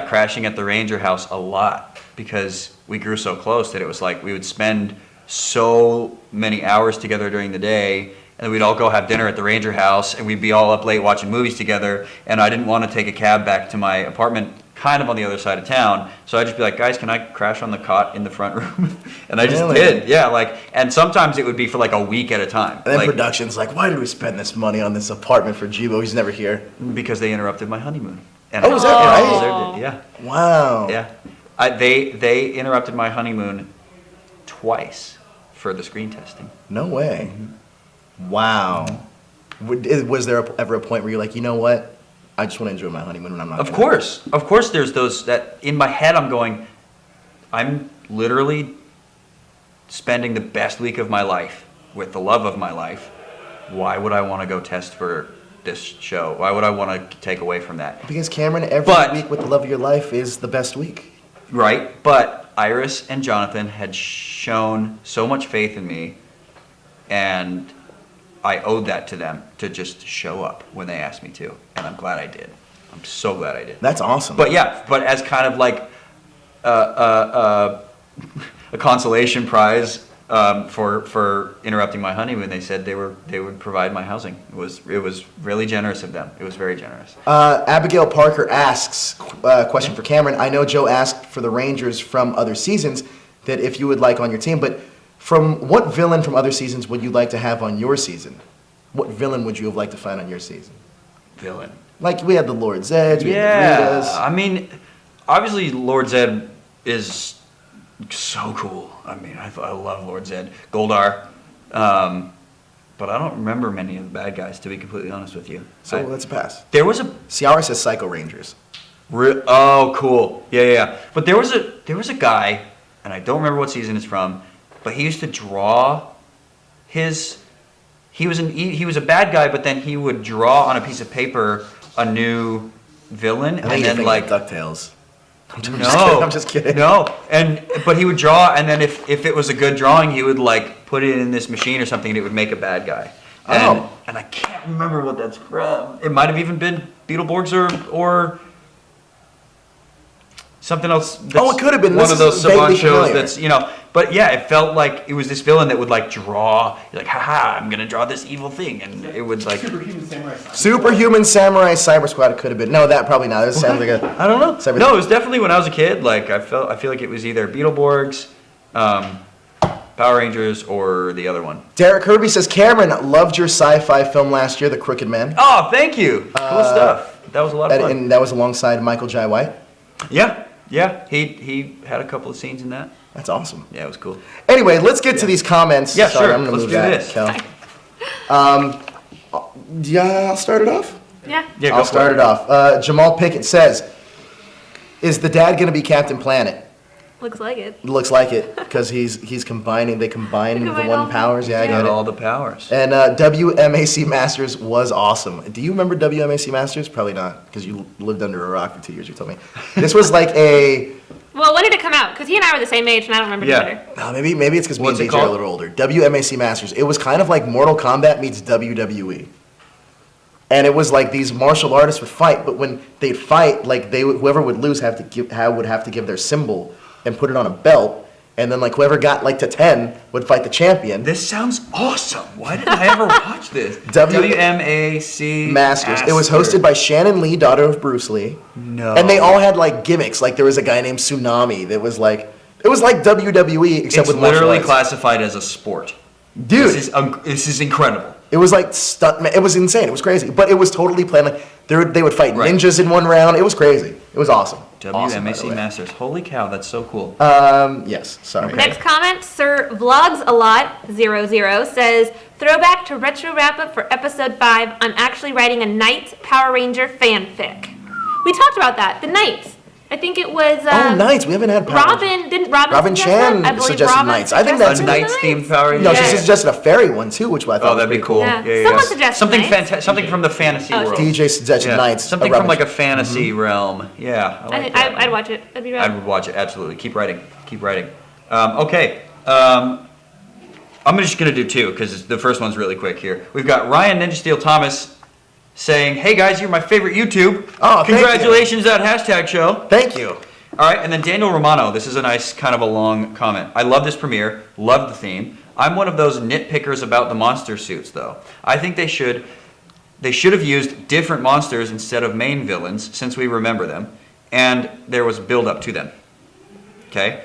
crashing at the Ranger house a lot because we grew so close that it was like we would spend so many hours together during the day, and then we'd all go have dinner at the Ranger house, and we'd be all up late watching movies together, and I didn't want to take a cab back to my apartment kind of on the other side of town, so I'd just be like, guys, can I crash on the cot in the front room? And I just Really? did, and sometimes it would be for like a week at a time. And then Like, production's like, why did we spend this money on this apartment for Jibo? He's never here. because they interrupted my honeymoon. And Oh, is that right? deserved it, yeah. Wow. Yeah. They interrupted my honeymoon twice for the screen testing. No way. Wow. Was there ever a point where you're like, you know what? I just want to enjoy my honeymoon and I'm not. Of course, there's those that in my head I'm going, I'm literally spending the best week of my life with the love of my life. Why would I want to go test for this show? Why would I want to take away from that? Because Cameron, every But- week with the love of your life is the best week. Right? But Iris and Jonathan had shown so much faith in me, and I owed that to them to just show up when they asked me to. And I'm glad I did. I'm so glad I did. That's awesome. But yeah, but as kind of like a consolation prize for interrupting my honeymoon, they said they would provide my housing. It was really generous of them. It was very generous. Abigail Parker asks, question for Cameron. I know Joe asked for the Rangers from other seasons that if you would like on your team, but from what villain from other seasons would you like to have on your season? What villain would you have liked to find on your season? Villain. Like we had the Lord Zeds, we had Yeah, the Ritas. I mean, obviously Lord Zed is so cool. I mean, I love Lord Zed. Goldar. But I don't remember many of the bad guys, to be completely honest with you. So let's pass. There was a Ciara says Psycho Rangers. oh, cool. Yeah. But there was a guy, and I don't remember what season it's from, but he used to draw his. He was a bad guy, but then he would draw on a piece of paper a new villain, I think and then like DuckTales. no, I'm just kidding. No, but he would draw, and then if it was a good drawing, he would like put it in this machine or something, and it would make a bad guy. And, Oh. and I can't remember what that's from. It might have even been Beetleborgs or something else. That's it could have been. one This of those is vaguely Saban shows. familiar. That's But yeah, it felt like it was this villain that would like draw. You're like, haha, I'm gonna draw this evil thing, and it would like. Superhuman Samurai. Superhuman Samurai Cyber Squad. It could have been. No, that probably not. That sounds like a. I don't know. Cyber- No, it was definitely when I was a kid. Like I feel like it was either Beetleborgs, Power Rangers, or the other one. Derek Kirby says, Cameron, loved your sci-fi film last year, The Crooked Man. Oh, thank you. Cool stuff. That was a lot of fun. And that was alongside Michael Jai White. Yeah. He had a couple of scenes in that. That's awesome. Yeah, it was cool. Anyway, let's get to these comments. Yeah, Sorry, sure. I'm going to Let's move do that, this. Kel. Yeah, I'll start it off. Yeah. Yeah, I'll start it off. Jamal Pickett says, is the dad going to be Captain Planet? Looks like it. Looks like it, because he's combining, they combine They the combine all one the- powers. Yeah, I yeah. get Got it. all the powers. And WMAC Masters was awesome. Do you remember WMAC Masters? Probably not, because you lived under a rock for 2 years, you told me. This was like a, Well, when did it come out? Because he and I were the same age, and I don't remember Yeah. better. maybe it's because me and What's it DJ are a called? little older. WMAC Masters. It was kind of like Mortal Kombat meets WWE. And it was like these martial artists would fight, but when they'd fight, like whoever would lose would have to give their symbol and put it on a belt, and then like whoever got like to 10 would fight the champion. This sounds awesome. Why didn't I ever watch this? W- WMAC Masters. It was hosted by Shannon Lee, daughter of Bruce Lee. No. And they all had like gimmicks. Like there was a guy named Tsunami that was like, it was like WWE except It's with martial literally arts. classified as a sport. Dude, This is incredible. it was like stuntman. It was insane. It was crazy, but it was totally planned. Like they would fight Right. ninjas in one round. It was crazy. It was awesome. Awesome, by the WMAC way. Masters. Holy cow, that's so cool. Yes. Sorry. Okay. Next comment, Sir Vlogs a Lot 00 says, throwback to retro wrap up for episode 5. I'm actually writing a Knights Power Ranger fanfic. We talked about that. The Knights. I think it was. Oh, Knights. We haven't had Power Rangers. Didn't Robin? Robin suggest Chan that? I believe suggested Robin Knights. I think suggested that's A the Knights themed Power Ranger. No, Yeah. she suggested a fairy one too, which I thought Oh, was that'd be pretty cool. Yeah. Someone suggested something Knights. fantastic. Something from the fantasy Oh, world. DJ suggested Yeah. Knights. Something from like a fantasy realm. Yeah, I like that. I'd watch it. I'd be I right. would watch it, absolutely. Keep writing. Okay. I'm just going to do two because the first one's really quick here. We've got Ryan Ninja Steel Thomas saying, hey guys, you're my favorite YouTube. Oh, thank you. Congratulations, that hashtag show. Thank you. All right, and then Daniel Romano. This is a nice kind of a long comment. I love this premiere. Love the theme. I'm one of those nitpickers about the monster suits, though. I think they should have used different monsters instead of main villains, since we remember them, and there was build up to them. Okay?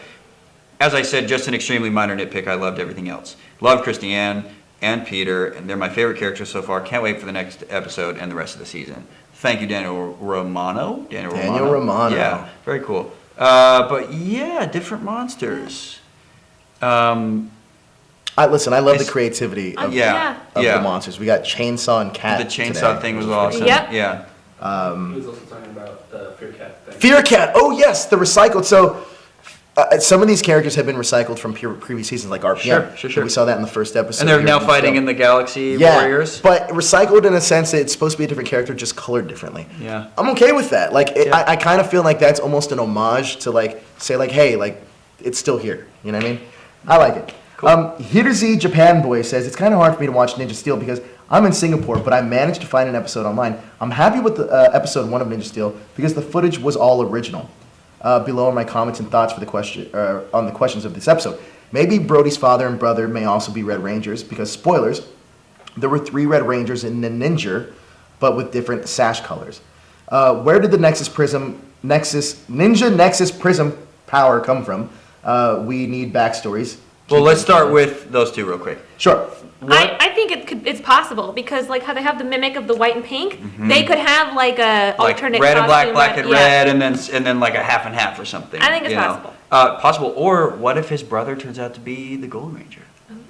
As I said, just an extremely minor nitpick. I loved everything else. Love Christiane and Peter, and they're my favorite characters so far. Can't wait for the next episode and the rest of the season. Thank you, Daniel Romano. Daniel Romano. Yeah, very cool. But yeah, different monsters. Listen, I love the It's- creativity of, Yeah, of yeah. the monsters. We got Chainsaw and Cat. The chainsaw today, thing was which awesome. pretty Yep. Yeah. He was also talking about the Fear Cat thing. Fear Cat. Oh yes, the recycled. So some of these characters have been recycled from previous seasons, like RPM. Sure. We saw that in the first episode. And they're here now of the fighting show. in the Galaxy Yeah, Warriors. but recycled in a sense that it's supposed to be a different character, just colored differently. Yeah. I'm okay with that. Like, Yeah. I kind of feel like that's almost an homage to like say like, hey, like it's still here. You know what I mean? I like it. Cool. Hirozi Japan Boy says it's kind of hard for me to watch Ninja Steel because I'm in Singapore, but I managed to find an episode online. I'm happy with the episode 1 of Ninja Steel because the footage was all original. Below are my comments and thoughts for the question on the questions of this episode. Maybe Brody's father and brother may also be Red Rangers because spoilers, there were 3 Red Rangers in the Ninja, but with different sash colors. Where did the Ninja Nexus Prism power come from? We need backstories. Well, let's start with those two real quick. Sure. I think it's possible because like how they have the mimic of the white and pink, they could have like a Like alternate red and black, costume black that- and red, and then like a half and half or something. I think it's you know? possible. Possible. Or what if his brother turns out to be the Gold Ranger?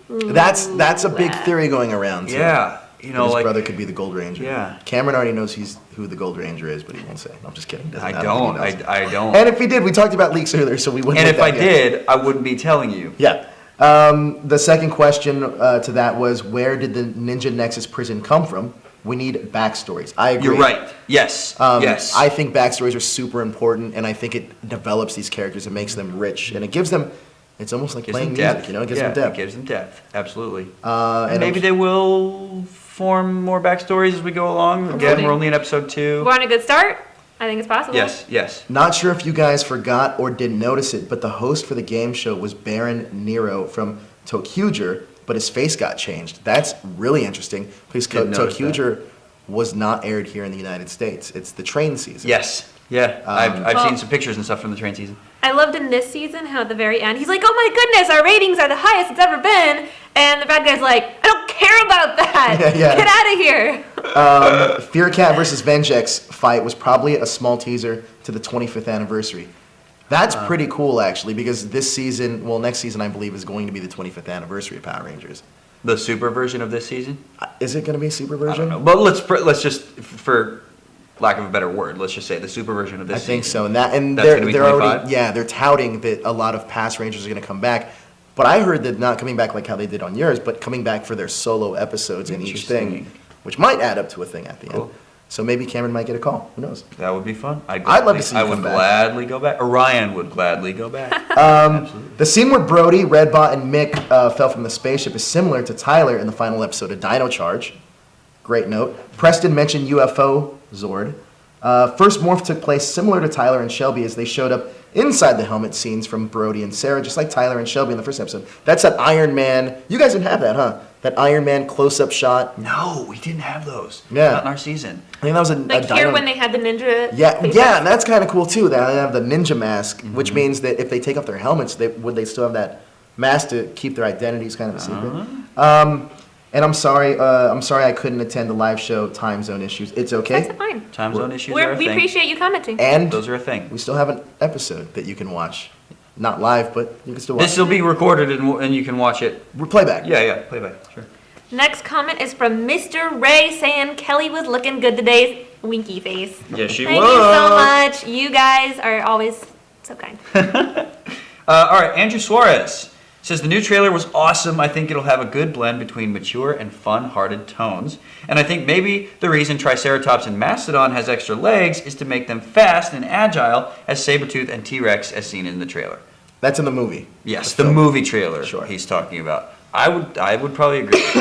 That's a big theory going around. Too. Yeah. You That know, his like brother could be the Gold Ranger. Yeah. Cameron already knows who the Gold Ranger is, but he won't say. No, I'm just kidding. Doesn't I matter don't. if he knows. I don't. And if he did, we talked about leaks earlier, so we wouldn't. And let if I that get- did, I wouldn't be telling you. Yeah. The second question to that was, where did the Ninja Nexus prison come from? We need backstories. I agree. You're right. Yes. Yes. I think backstories are super important, and I think it develops these characters and makes them rich, and it gives them. It's almost like Gives playing them music, depth. you know. It gives Yeah, them depth. It gives them depth. Absolutely. And and maybe they will form more backstories as we go along. Again, Hopefully. we're only in episode 2. We're on a good start. I think it's possible. Yes. Not sure if you guys forgot or didn't notice it, but the host for the game show was Baron Nero from Tokuger, but his face got changed. That's really interesting because Didn't notice Tokuger was not aired here in the United States. It's the train season. Yes. Yeah. I've Well- seen some pictures and stuff from the train season. I loved in this season how at the very end he's like, "Oh my goodness, our ratings are the highest it's ever been," and the bad guy's like, "I don't care about that. Yeah. Get out of here." Fear Cat versus Vengex fight was probably a small teaser to the 25th anniversary. That's pretty cool, actually, because this season, well, next season, I believe, is going to be the 25th anniversary of Power Rangers. The super version of this season? Is it going to be a super I version? don't know. But let's just, for lack of a better word, let's just say the super version of this I think season. so, and That's they're gonna be they're already 25? they're touting that a lot of past Rangers are going to come back, but I heard that not coming back like how they did on yours, but coming back for their solo episodes in each thing, Interesting. which might add up to a thing at the Cool. end. So maybe Cameron might get a call. Who knows? That would be fun. I'd love to see you I would come back. gladly go back. Orion would gladly go back. Absolutely. The scene where Brody, Redbot, and Mick fell from the spaceship is similar to Tyler in the final episode of Dino Charge. Great note. Preston mentioned UFO Zord. First morph took place similar to Tyler and Shelby as they showed up inside the helmet scenes from Brody and Sarah, just like Tyler and Shelby in the first episode. That's that Iron Man. You guys didn't have that, huh? That Iron Man close-up shot. No, we didn't have those. Yeah. Not in our season. I think that was a Like Dino. here when they had the ninja. Yeah, face yeah, mask. and that's kind of cool too. They have the ninja mask, which Mm-hmm. means that if they take off their helmets, would they still have that mask to keep their identities kind of a secret? Uh-huh. And I'm sorry I couldn't attend the live show. Time zone issues. It's okay. That's fine. Time zone issues are a We thing. appreciate you commenting. And Those are a thing. we still have an episode that you can watch, not live, but you can still watch. This will be recorded and you can watch it. Playback. Yeah, playback. Sure. Next comment is from Mr. Ray saying Kelly was looking good today. Winky face. Yes, she Thank you so much. You guys are always so kind. All right, Andrew Suarez says the new trailer was awesome. I think it'll have a good blend between mature and fun-hearted tones. And I think maybe the reason Triceratops and Mastodon has extra legs is to make them fast and agile as Sabretooth and T-Rex as seen in the trailer. That's in the movie. Yes, The the film. movie trailer Sure. he's talking about. I would probably agree with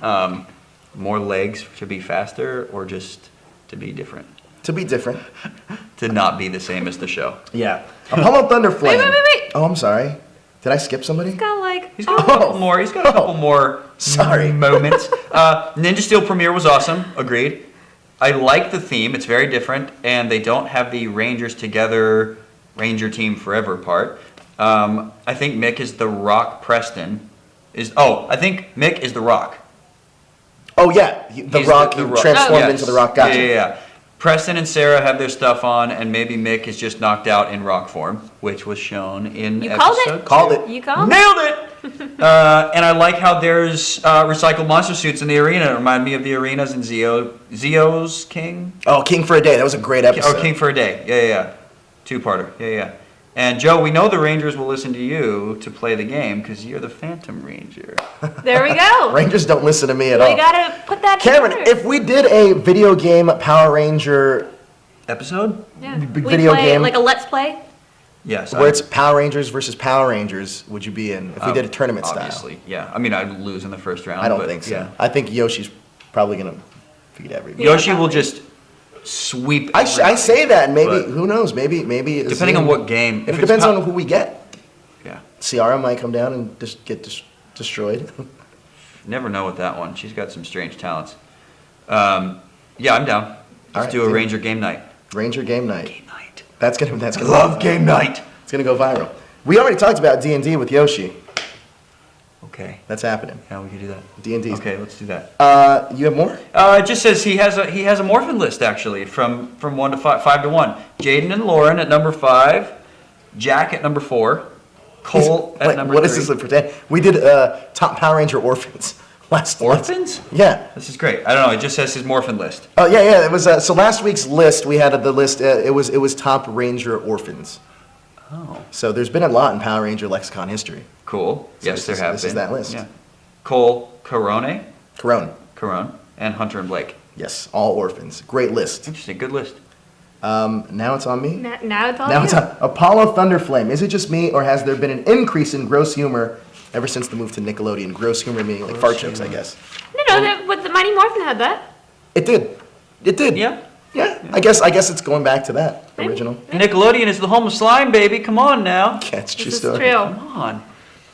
that. More legs to be faster or just to be different. To be different. To not be the same as the show. Yeah. Apollo Thunderflame. Wait. Oh, I'm sorry. Did I skip somebody? It's got like. He's got a couple more. He's got a couple more Sorry. moments. Ninja Steel premiere was awesome. Agreed. I like the theme. It's very different, and they don't have the Rangers together, Ranger Team Forever part. I think Mick is the Rock Preston. I think Mick is the Rock. Oh yeah, the He's Rock. the You Rock. transformed Yes. into the Rock. Gotcha. Yeah. Preston and Sarah have their stuff on, and maybe Mick is just knocked out in rock form, which was shown in You called episode it. Called it. You called? Nailed it! And I like how there's recycled monster suits in the arena. It reminded me of the arenas in Zio's King? Oh, King for a Day. That was a great episode. Or King for a Day. Yeah. Two-parter. Yeah. And Joe, we know the Rangers will listen to you to play the game because you're the Phantom Ranger. There we go. Rangers don't listen to me at We all. gotta put that Cameron, together. if we did a video game Power Ranger Episode? Yeah. big We video play game. like a let's play. Yes. where it's Power Rangers versus Power Rangers, would you be in if we did a tournament Obviously, yeah. I mean, I'd lose in the first round. style? I don't but, think so. yeah. I think Yoshi's probably gonna beat everybody. Yeah, Yoshi will probably. just sweep. I everybody. say that, and maybe But who knows? Maybe it's depending on what game. It if it's depends po- on who we get. Yeah. Ciara might come down and just get destroyed. Never know with that one. She's got some strange talents. Yeah, I'm down. Let's All right, do a deal. Ranger game night. Ranger game night. Game night. That's gonna Love game night. It's gonna go viral. We already talked about D&D with Yoshi. Okay. That's happening. Yeah, we can do that. D&D. Okay, let's do that. You have more? It just says he has a morphin list actually from 1 to 5 to 1. Jaden and Lauren at number 5, Jack at number 4, Cole at Wait, number what 3. is this pretend? We did top Power Ranger orphans last. Orphans? Yeah. This is great. I don't know. It just says his morphin list. Oh yeah. It was so last week's list. We had the list. It was top Ranger orphans. Oh, So there's been a lot in Power Ranger lexicon history. cool. So Yes, this there is- have this been. is that list. Yeah. Cole, Corone, Corone. and Hunter and Blake. Yes, all orphans. Great list. Interesting. Good list. Now it's on me. Now it's all Now you. it's on Apollo Thunderflame. Is it just me, or has there been an increase in gross humor ever since the move to Nickelodeon? Gross humor meaning like fart jokes, I guess. No, but the Mighty Morphin had that. It did. It did. Yeah. Yeah. I guess it's going back to that Maybe. original. Nickelodeon is the home of slime, baby. Come on now. Yeah, it's true This is story. true. Come on.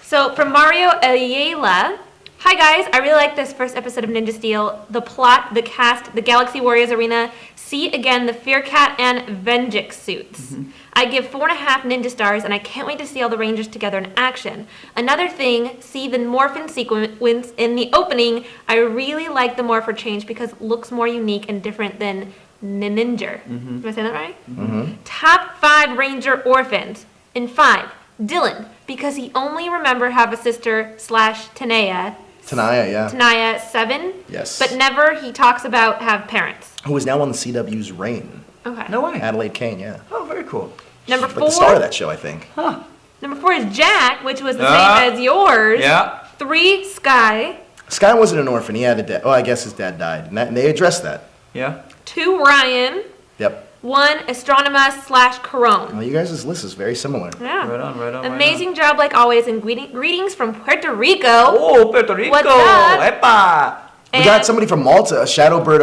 So from Mario Ayala, hi guys, I really like this first episode of Ninja Steel. The plot, the cast, the Galaxy Warriors arena. See again the Fear Cat and Venjix suits. I give 4.5 Ninja stars, and I can't wait to see all the Rangers together in action. Another thing, see the Morphin sequence in the opening. I really like the Morpher change because it looks more unique and different than Ninja. Am I saying that right? Top 5 Ranger orphans. In 5, Dylan, because he only remember have a sister / Tanea. Tanaya, yeah. Tanaya 7. Yes. But never he talks about have parents. Who is now on the CW's Reign. Okay. No way. Adelaide Kane, yeah. Oh, very cool. Number Like 4. the star of that show, I think. Huh. Number 4 is Jack, which was the Ah. same as yours. Yeah. 3, Sky. Sky wasn't an orphan. He had a dad. Oh, I guess his dad died. And they addressed that. Yeah. 2, Ryan. Yep. 1, Astronomus / Corone. Well, you guys' list is very similar. Yeah. Right on, right on. Amazing job like always, and greetings from Puerto Rico. Oh, Puerto Rico. What's up? Epa. We got And- somebody from Malta, Shadowbird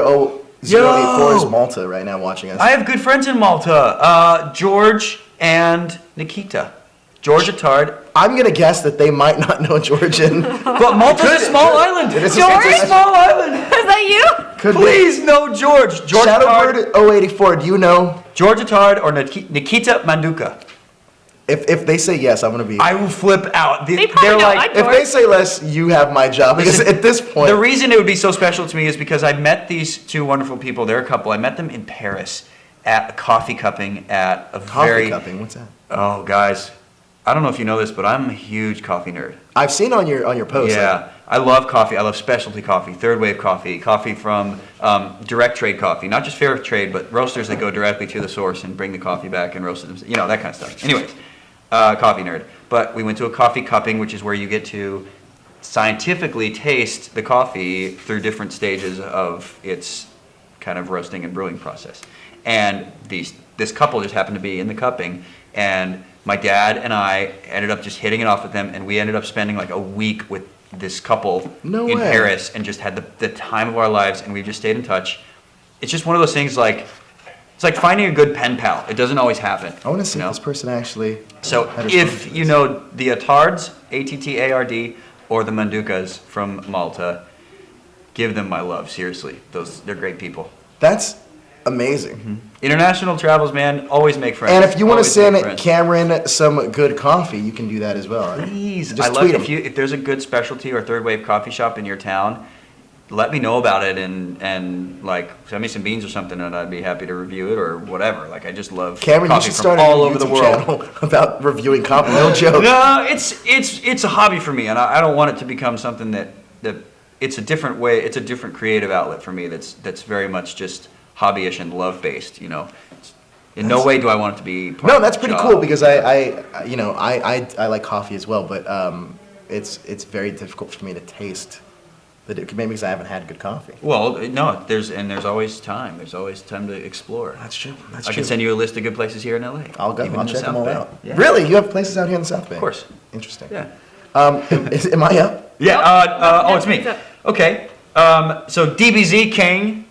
084 is Malta right now watching us. I have good friends in Malta. George and Nikita. George Attard. I'm gonna guess that they might not know Georgian. But Malta's a small island. It is a George, fantastic- small island. Is that you? Could Please no George. George Attard. Shadowbird 084, do you know? George Attard or Nikita Manduka. If they say yes, I'm gonna be. I will flip out. They probably They're know. like, If they say less, you have my job. Because Listen, at this point, the reason it would be so special to me is because I met these two wonderful people. They're a couple. I met them in Paris at a coffee cupping at a coffee very. cupping. What's that? Oh, guys, I don't know if you know this, but I'm a huge coffee nerd. I've seen on your post. Yeah, I love coffee. I love specialty coffee, third wave coffee, coffee from direct trade coffee, not just fair trade, but roasters that go directly to the source and bring the coffee back and roast it themselves. You know, that kind of stuff. Anyways, coffee nerd. But we went to a coffee cupping, which is where you get to scientifically taste the coffee through different stages of its kind of roasting and brewing process. And this couple just happened to be in the cupping, and my dad and I ended up just hitting it off with them, and we ended up spending like a week with this couple No in way. Paris and just had the time of our lives, and we've just stayed in touch. It's just one of those things like, it's like finding a good pen pal. It doesn't always happen. I want to see you know? if this person actually. So had a if story. you know the Attards, Attard, or the Mandukas from Malta, give them my love, seriously. They're great people. That's amazing. International travels, man, always make friends. And if you want to Always send make friends. Cameron some good coffee, you can do that as well. Right? Please, Just I love tweet him. if there's a good specialty or third wave coffee shop in your town, let me know about it and like send me some beans or something, and I'd be happy to review it or whatever. Like I just love Cameron, you coffee should from start all a over the YouTube world. channel about reviewing coffee. No joke. No, it's a hobby for me, and I don't want it to become something that it's a different way. It's a different creative outlet for me. That's very much just hobbyish and love based. You know, in no way do I want it to be. Part No, of that's the pretty job. cool because I like coffee as well, but it's very difficult for me to taste. Maybe because I haven't had good coffee. Well, no, there's always time. There's always time to explore. That's true. That's I true. can send you a list of good places here in LA. I'll go. even I'll in the check them South all Bay. out. Yeah. Really? You have places out here in the South Bay? Of course. Interesting. Yeah. Am I up? Yeah. Nope. It's me. It's up. Okay. So DBZ King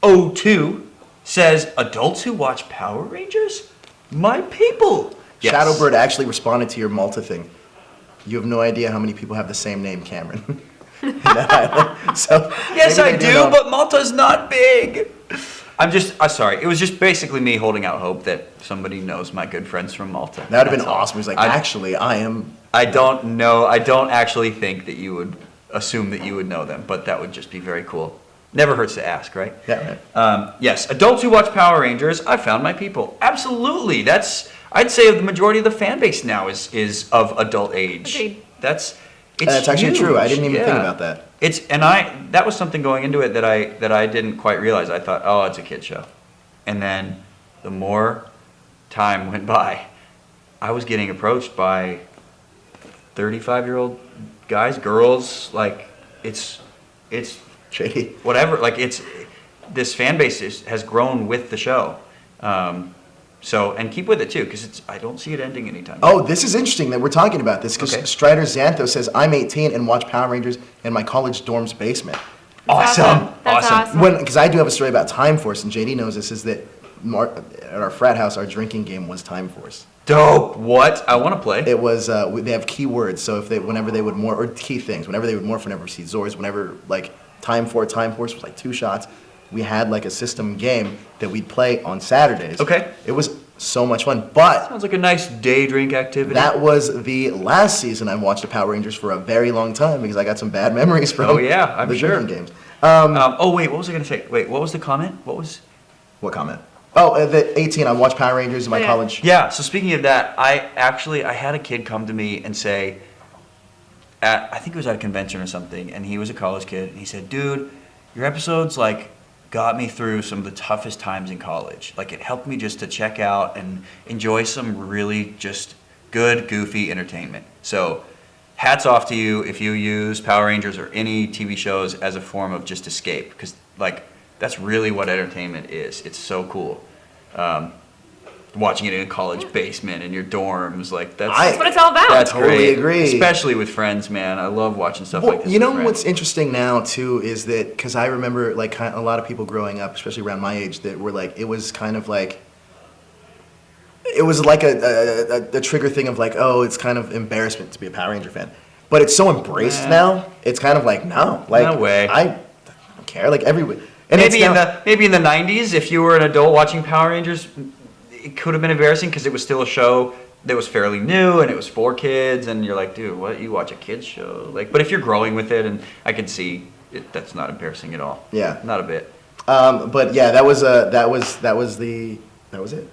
02 says adults who watch Power Rangers, my people. Yes. Shadowbird actually responded to your Malta thing. You have no idea how many people have the same name, Cameron. In that island. So Yes, maybe I they do, know. but Malta's not big. I'm sorry. It was just basically me holding out hope that somebody knows my good friends from Malta. That would have been That's all. awesome. He's like, I- actually, I am. I don't know. I don't actually think that you would assume that you would know them, but that would just be very cool. Never hurts to ask, right? Yeah, right. Yes, adults who watch Power Rangers, I found my people. Absolutely. I'd say the majority of the fan base now is of adult age. Agreed. That's Actually huge. true. I didn't even think Yeah. about that. That was something going into it that I didn't quite realize. I thought, oh, it's a kid show. And then the more time went by, I was getting approached by 35-year-old guys, girls, like it's JD. whatever, like this fan base has grown with the show. So, and keep with it too, because I don't see it ending anytime. Oh, this is interesting that we're talking about this because Okay. Strider Xantho says, I'm 18 and watch Power Rangers in my college dorm's basement. Awesome. That's awesome. Because I do have a story about Time Force, and JD knows this, is that at our frat house, our drinking game was Time Force. Dope. What? I want to play. It was, they have key words, so whenever they would morph, or key things, whenever they would morph, whenever we see Zords, whenever, like, Time Force was like 2 shots, we had, like, a system game that we'd play on Saturdays. Okay. It was so much fun, but Sounds like a nice day drink activity. that was the last season I watched the Power Rangers for a very long time because I got some bad memories from Oh, yeah, I'm the sure. drinking games. Oh wait, what was I gonna say? Wait, what was the comment? What was? What comment? Oh, the 18, I watched Power Rangers in my Yeah. college. Yeah. So speaking of that, I had a kid come to me and say, I think it was at a convention or something, and he was a college kid, and he said, "Dude, your episodes like got me through some of the toughest times in college. Like it helped me just to check out and enjoy some really just good, goofy entertainment." So, hats off to you if you use Power Rangers or any TV shows as a form of just escape, because like that's really what entertainment is. It's so cool. Watching it in a college basement in your dorms, like that's That's what it's all about. that's Totally great. agree. Especially with friends, man. I love watching stuff Well, like this. you know with friends. what's interesting now too is that because I remember like a lot of people growing up, especially around my age, that were like it was kind of like it was like a trigger thing of like, oh, it's kind of embarrassment to be a Power Ranger fan, but it's so embraced Nah. now. It's kind of like no, like No way. I don't care. Like everybody, and maybe it's in now, the 90s, if you were an adult watching Power Rangers, it could have been embarrassing because it was still a show that was fairly new and it was for kids, and you're like, dude, what? You watch a kids show? Like, but if you're growing with it, and I can see it, that's not embarrassing at all. Yeah. Not a bit. but yeah, that was it.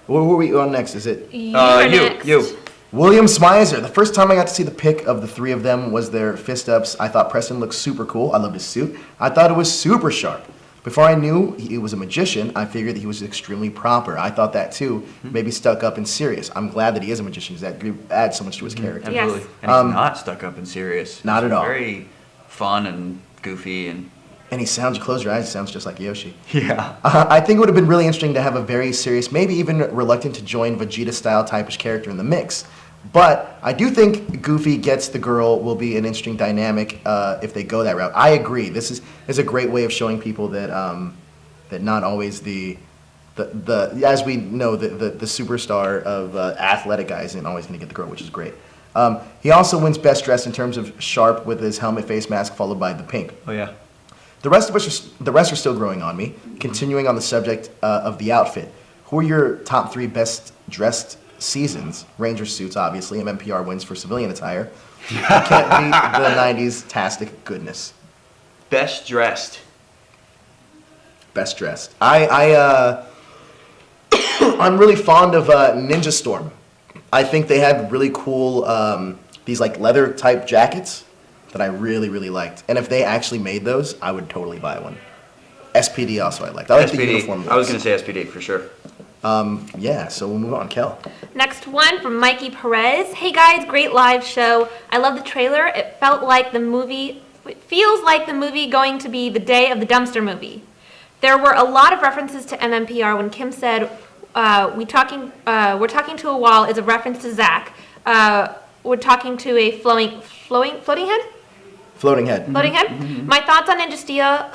What were we on next? Is it? You're next. you. William Smizer. The first time I got to see the pic of the 3 of them was their fist ups. I thought Preston looked super cool. I loved his suit. I thought it was super sharp. Before I knew he was a magician, I figured that he was extremely proper. I thought that too. Maybe stuck up and serious. I'm glad that he is a magician because that adds so much to his character. Yes. Absolutely. And he's not stuck up and serious. Not He's at all. Very fun and goofy and And he sounds, you close your eyes, he sounds just like Yoshi. yeah. I think it would have been really interesting to have a very serious, maybe even reluctant to join Vegeta-style typish character in the mix. But I do think Goofy gets the girl will be an interesting dynamic if they go that route. I agree. This is a great way of showing people that that not always the as we know the superstar of athletic guys isn't always going to get the girl, which is great. He also wins best dressed in terms of sharp with his helmet face mask followed by the pink. Oh yeah. The rest are still growing on me. Continuing on the subject of the outfit, who are your top 3 best dressed seasons? Ranger suits, obviously. MMPR wins for civilian attire. You can't beat the '90s tastic goodness. best dressed. Best dressed. I'm really fond of Ninja Storm. I think they had really cool these like leather type jackets that I really really liked. And if they actually made those, I would totally buy one. SPD also I liked. I like the uniform looks. I was going to say SPD for sure. Yeah, so we'll move on. Kel. Next one from Mikey Perez. Hey guys, great live show. I love the trailer. It feels like the movie going to be the day of the dumpster movie. There were a lot of references to MMPR when Kim said, we're talking to a wall is a reference to Zach. We're talking to a floating head? Floating head. Floating head? My thoughts on Ninja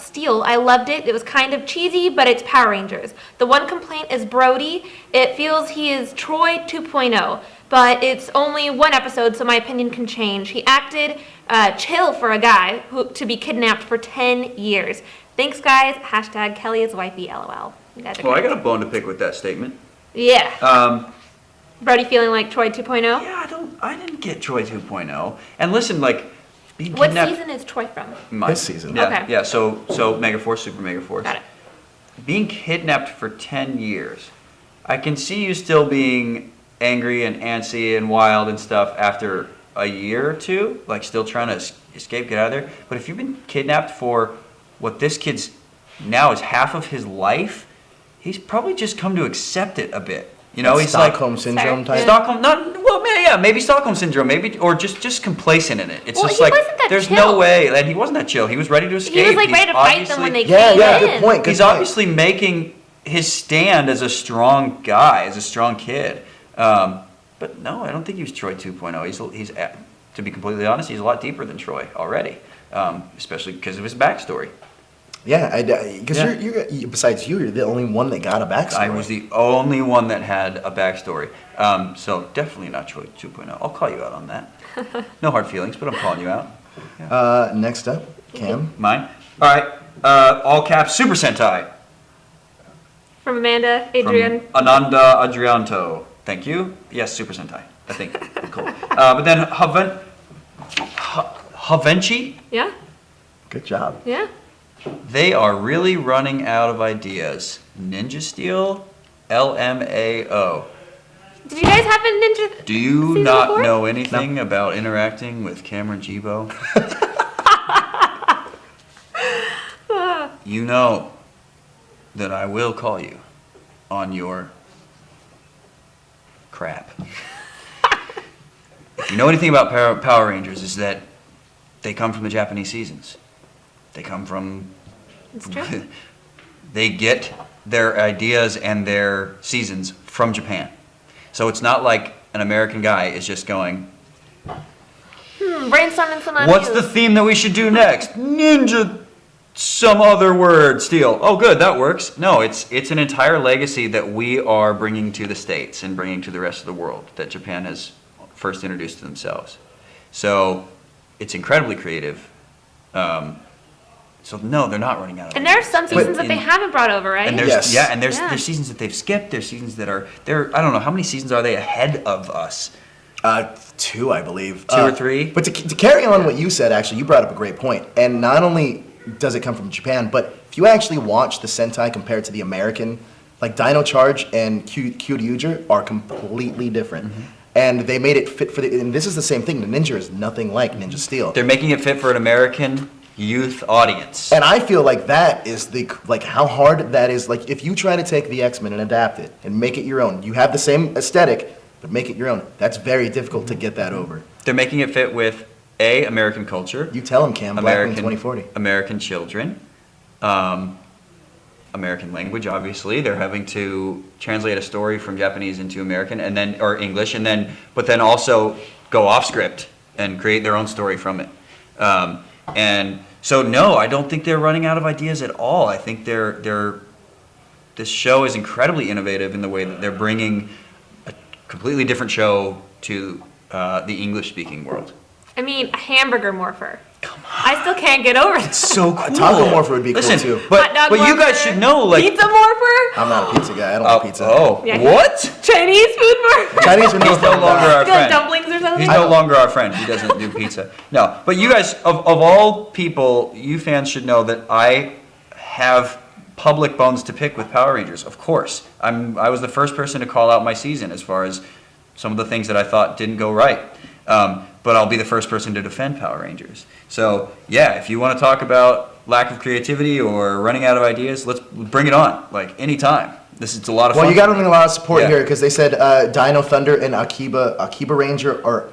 Steel. I loved it. It was kind of cheesy, but it's Power Rangers. The one complaint is Brody. It feels he is Troy 2.0, but it's only one episode, so my opinion can change. He acted chill for a guy to be kidnapped for 10 years. Thanks, guys. Hashtag Kelly is wifey, LOL. You guys are Well, I great. got a bone to pick with that statement. Yeah. Brody feeling like Troy 2.0? Yeah, I didn't get Troy 2.0. And listen, like, being What kidnapped. season is Troy from? This season. Yeah, Okay. yeah. So Megaforce, Super Megaforce. Got it. Being kidnapped for 10 years, I can see you still being angry and antsy and wild and stuff after a year or two, like still trying to escape, get out of there. But if you've been kidnapped for what this kid's now is half of his life, he's probably just come to accept it a bit. You know, he's Stockholm like syndrome Sorry. type. Stockholm, maybe Stockholm syndrome, maybe, or just complacent in it. It's Well, just he like wasn't that there's chill. no way, and he wasn't that chill. He was ready to escape. He was like He's ready to fight them when they obviously- came Yeah, in. good point. Good He's point. obviously making his stand as a strong guy, as a strong kid. But no, I don't think he was Troy 2.0. He's to be completely honest, he's a lot deeper than Troy already, especially because of his backstory. Yeah, because Yeah. you're besides you're the only one that got a backstory. I was the only one that had a backstory. So definitely not Troy 2.0. I'll call you out on that. No hard feelings, but I'm calling you out. Next up, Cam. Mine? All right. All caps Super Sentai. From Amanda, From Adrian. Ananda Adrianto. Thank you. Yes, Super Sentai. I think. Cool. But then Havenchi, Yeah? Good job. Yeah? they are really running out of ideas. Ninja Steel, LMAO. Did you guys have a ninja? Do you Season not 4? know anything about interacting with Cameron Jibo? You know that I will call you on your crap. If you know anything about Power Rangers, is that they come from the Japanese seasons. They come from. It's true. They get their ideas and their seasons from Japan. So it's not like an American guy is just going, Brainstorming some what's the ideas. theme that we should do next? Ninja, some other word, steel. Oh, good, that works. No, it's an entire legacy that we are bringing to the States and bringing to the rest of the world that Japan has first introduced to themselves. So it's incredibly creative. So no, they're not running out of And there are ideas. some seasons that in- they haven't brought over, right? And there's Yes. there's seasons that they've skipped. There's seasons that are I don't know how many seasons are they ahead of us. 2, I believe. 2 or 3? But to carry on what you said, actually, you brought up a great point. And not only does it come from Japan, but if you actually watch the Sentai compared to the American, like Dino Charge and Kyuryuger are completely different. Mm-hmm. And they made it fit for and this is the same thing. The Ninja is nothing like Ninja Steel. They're making it fit for an American youth audience. And I feel like that is how hard that is. Like if you try to take the X-Men and adapt it and make it your own, you have the same aesthetic, but make it your own. That's very difficult to get that over. They're making it fit with American culture, You tell them, Cam, Blackman 2040. American children, American language. Obviously, they're having to translate a story from Japanese into American, and then or English, but then also go off script and create their own story from it. And so, no, I don't think they're running out of ideas at all. I think this show is incredibly innovative in the way that they're bringing a completely different show to the English-speaking world. I mean, Hamburger Morpher. I still can't get over it. So cool. Taco Morpher would be cool, Listen, too. But, Hot dog but you guys morpher, should know, like... Pizza morpher? I'm not a pizza guy. I don't like pizza. Oh, Yeah. what? Chinese food morpher? Chinese are He's no longer our Good friend. dumplings or something? He's no longer our friend. He doesn't do pizza. No, but you guys, of all people, you fans should know that I have public bones to pick with Power Rangers. Of course, I was the first person to call out my season as far as some of the things that I thought didn't go right. But I'll be the first person to defend Power Rangers. So yeah, if you want to talk about lack of creativity or running out of ideas, let's bring it on. Like anytime. It's a lot of fun. Well, you got a lot of support Yeah. here because they said Dino Thunder and Akiba Ranger or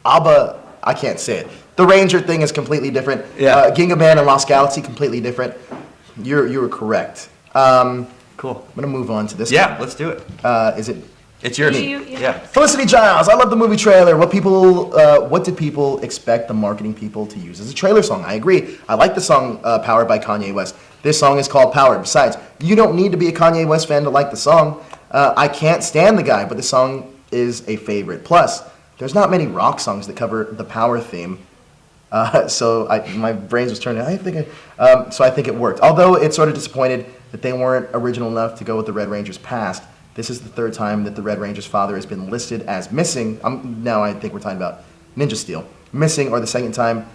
Abba. I can't say it. The Ranger thing is completely different. Yeah. Ginga Man and Lost Galaxy completely different. You were correct. Cool. I'm gonna move on to this. Yeah, let's do it. One. Is it It's yours. Yeah. Yeah. Felicity Giles? I love the movie trailer. What did people expect the marketing people to use as a trailer song? I agree. I like the song "Powered" by Kanye West. This song is called "Powered." Besides, you don't need to be a Kanye West fan to like the song. I can't stand the guy, but the song is a favorite. Plus, there's not many rock songs that cover the Power theme. So my brains was turning. So I think it worked. Although it's sort of disappointed that they weren't original enough to go with the Red Ranger's past. This is the third time that the Red Ranger's father has been listed as missing. Now I think we're talking about Ninja Steel. Missing, or the second time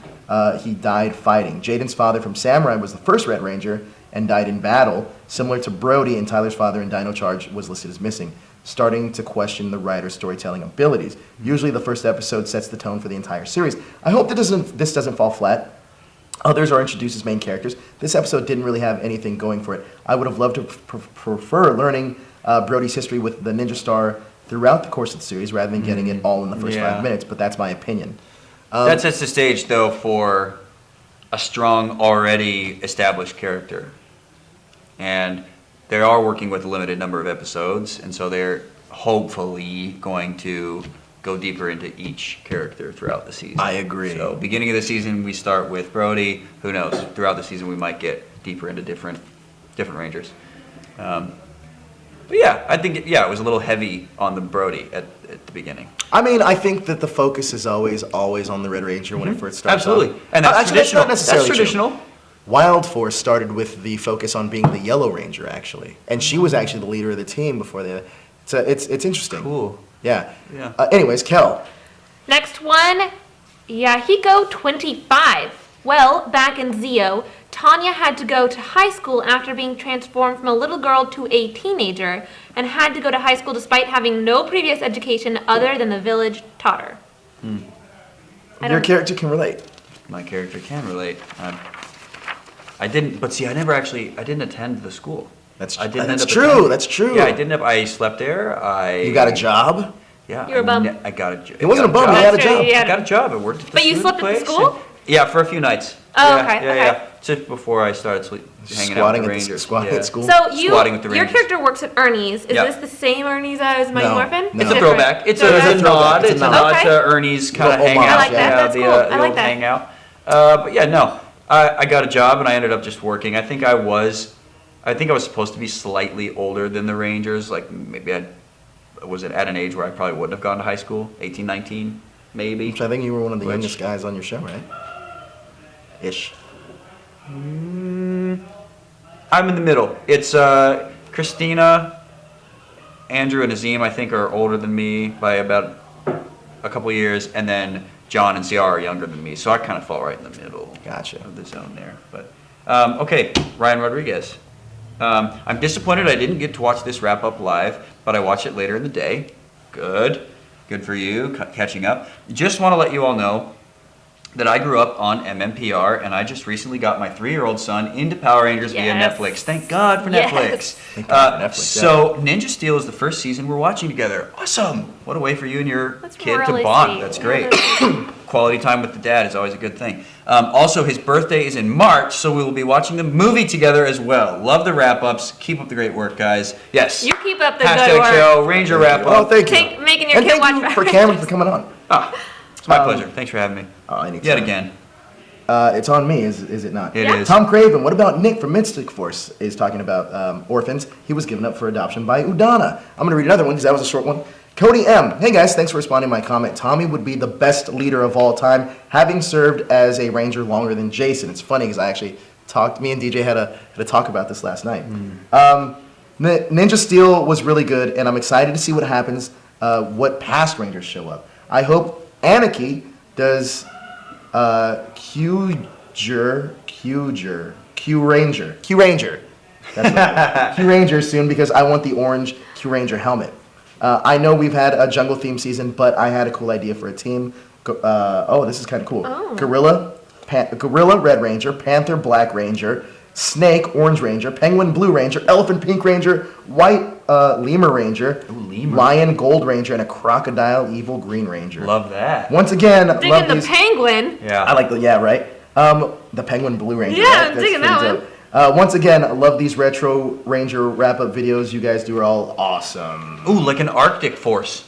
he died fighting. Jaden's father from Samurai was the first Red Ranger and died in battle. Similar to Brody, and Tyler's father in Dino Charge was listed as missing. Starting to question the writer's storytelling abilities. Usually the first episode sets the tone for the entire series. I hope that this doesn't fall flat. Others are introduced as main characters. This episode didn't really have anything going for it. I would have loved to prefer learning Brody's history with the Ninja Star throughout the course of the series rather than getting it all in the first 5 minutes, but that's my opinion. That sets the stage, though, for a strong, already established character. And they are working with a limited number of episodes, and so they're hopefully going to go deeper into each character throughout the season. I agree. So, beginning of the season, we start with Brody. Who knows? Throughout the season, we might get deeper into different Rangers. But yeah, I think it was a little heavy on the Brody at the beginning. I mean, I think that the focus is always on the Red Ranger when it first starts. Absolutely, off. and that's Actually, traditional. not necessarily That's traditional. True. Wild Force started with the focus on being the Yellow Ranger, actually, and she was actually the leader of the team before they. It's interesting. Cool. Yeah. Yeah. Anyways, Kel. Next one, Yahiko 25. Well, back in Zeo, Tanya had to go to high school after being transformed from a little girl to a teenager, and had to go to high school despite having no previous education other than the village taught her. I Your don't- character can relate. My character can relate. I didn't, but see, I didn't attend the school. That's attending. true. That's true. Yeah, I didn't. I slept there. You got a job. Yeah. You were a bum. I got a job. It wasn't a bum. He had a That's right, job. yeah. I got a job. I worked at the But you food slept at the place school? and- yeah, for a few nights. Oh, Yeah, okay, Yeah, okay. yeah. Just before I started hanging out with the Rangers. Squatting Yeah. at school. So Squatting with the your Rangers. character works at Ernie's. Is Yeah. this the same Ernie's as Mighty No, Morphin? no. It's a different. throwback. It's a Throwback. nod. It's a It's a nod. nod Okay. to Ernie's kind of Little hangout. homage, I like that. Yeah, That's the cool. I the like old that. hangout. But yeah, no. I got a job and I ended up just working. I think I was supposed to be slightly older than the Rangers. Like maybe I was at an age where I probably wouldn't have gone to high school. 18, 19, maybe. Which I think you were one of the Which- youngest guys on your show, right? Ish. I'm in the middle. It's Christina, Andrew, and Azim, I think, are older than me by about a couple years, and then John and CR are younger than me, so I kind of fall right in the middle Gotcha. of the zone there. But okay, Ryan Rodriguez. I'm disappointed I didn't get to watch this wrap up live, but I watched it later in the day. Good for you, catching up. Just want to let you all know that I grew up on MMPR, and I just recently got my 3-year-old son into Power Rangers via Yes. Netflix. Thank God for Yes. Netflix. Thank God for Netflix, So Ninja Steel is the first season we're watching together. Awesome! What a way for you and your That's kid really to bond. sweet. That's Yeah, great. that's sweet. Quality time with the dad is always a good thing. Also, his birthday is in March, so we will be watching the movie together as well. Love the wrap-ups. Keep up the great work, guys. Yes. You keep up the Hashtag good work. show, Ranger wrap-up. Oh, thank you. Making your And kid thank watch you for Power Cameron Rangers. for coming on. It's my pleasure. Thanks for having me. Anytime. Yet again. It's on me, is it not? It Yeah. is. Tom Craven, what about Nick from Mystic Force, is talking about orphans. He was given up for adoption by Udana. I'm going to read another one because that was a short one. Cody M. Hey guys, thanks for responding to my comment. Tommy would be the best leader of all time, having served as a ranger longer than Jason. It's funny because I actually me and DJ had a talk about this last night. Ninja Steel was really good, and I'm excited to see what happens, what past rangers show up. I hope Anarchy does Q Ranger. That's right. Q Ranger soon because I want the orange Q Ranger helmet. I know we've had a jungle theme season, but I had a cool idea for a team. This is kind of cool. Oh. Gorilla Red Ranger, Panther Black Ranger, Snake Orange Ranger, Penguin Blue Ranger, Elephant Pink Ranger, White Lemur Ranger, lemur. Lion Gold Ranger, and a Crocodile Evil Green Ranger. Love that. Once again, love Digging the these. penguin. Yeah. I like right? The Penguin Blue Ranger. Yeah, right? I'm That's digging pretty that dope. Once again, I love these Retro Ranger wrap-up videos you guys do are all awesome. Ooh, like an Arctic Force.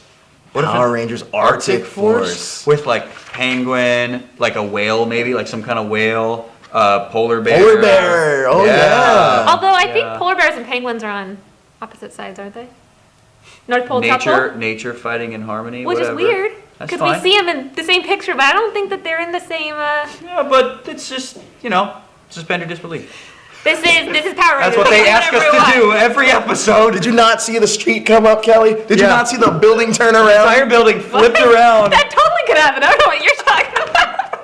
What if Power an Rangers Arctic Force. with like penguin, like a whale, maybe like some kind of whale, polar bear. Polar bear, oh yeah. Although I Yeah. think polar bears and penguins are on opposite sides, aren't they? North Pole, South Pole? Nature fighting in harmony. Which whatever. is weird. That's Because we fine. see them in the same picture, but I don't think that they're in the same. Yeah, but it's just suspend your disbelief. This is Power Rangers. That's what they ask us to do every episode. Did you not see the street come up, Kelly? Did you Yeah. not see the building turn The around? entire building flipped around. That totally could happen. I don't know what you're talking about.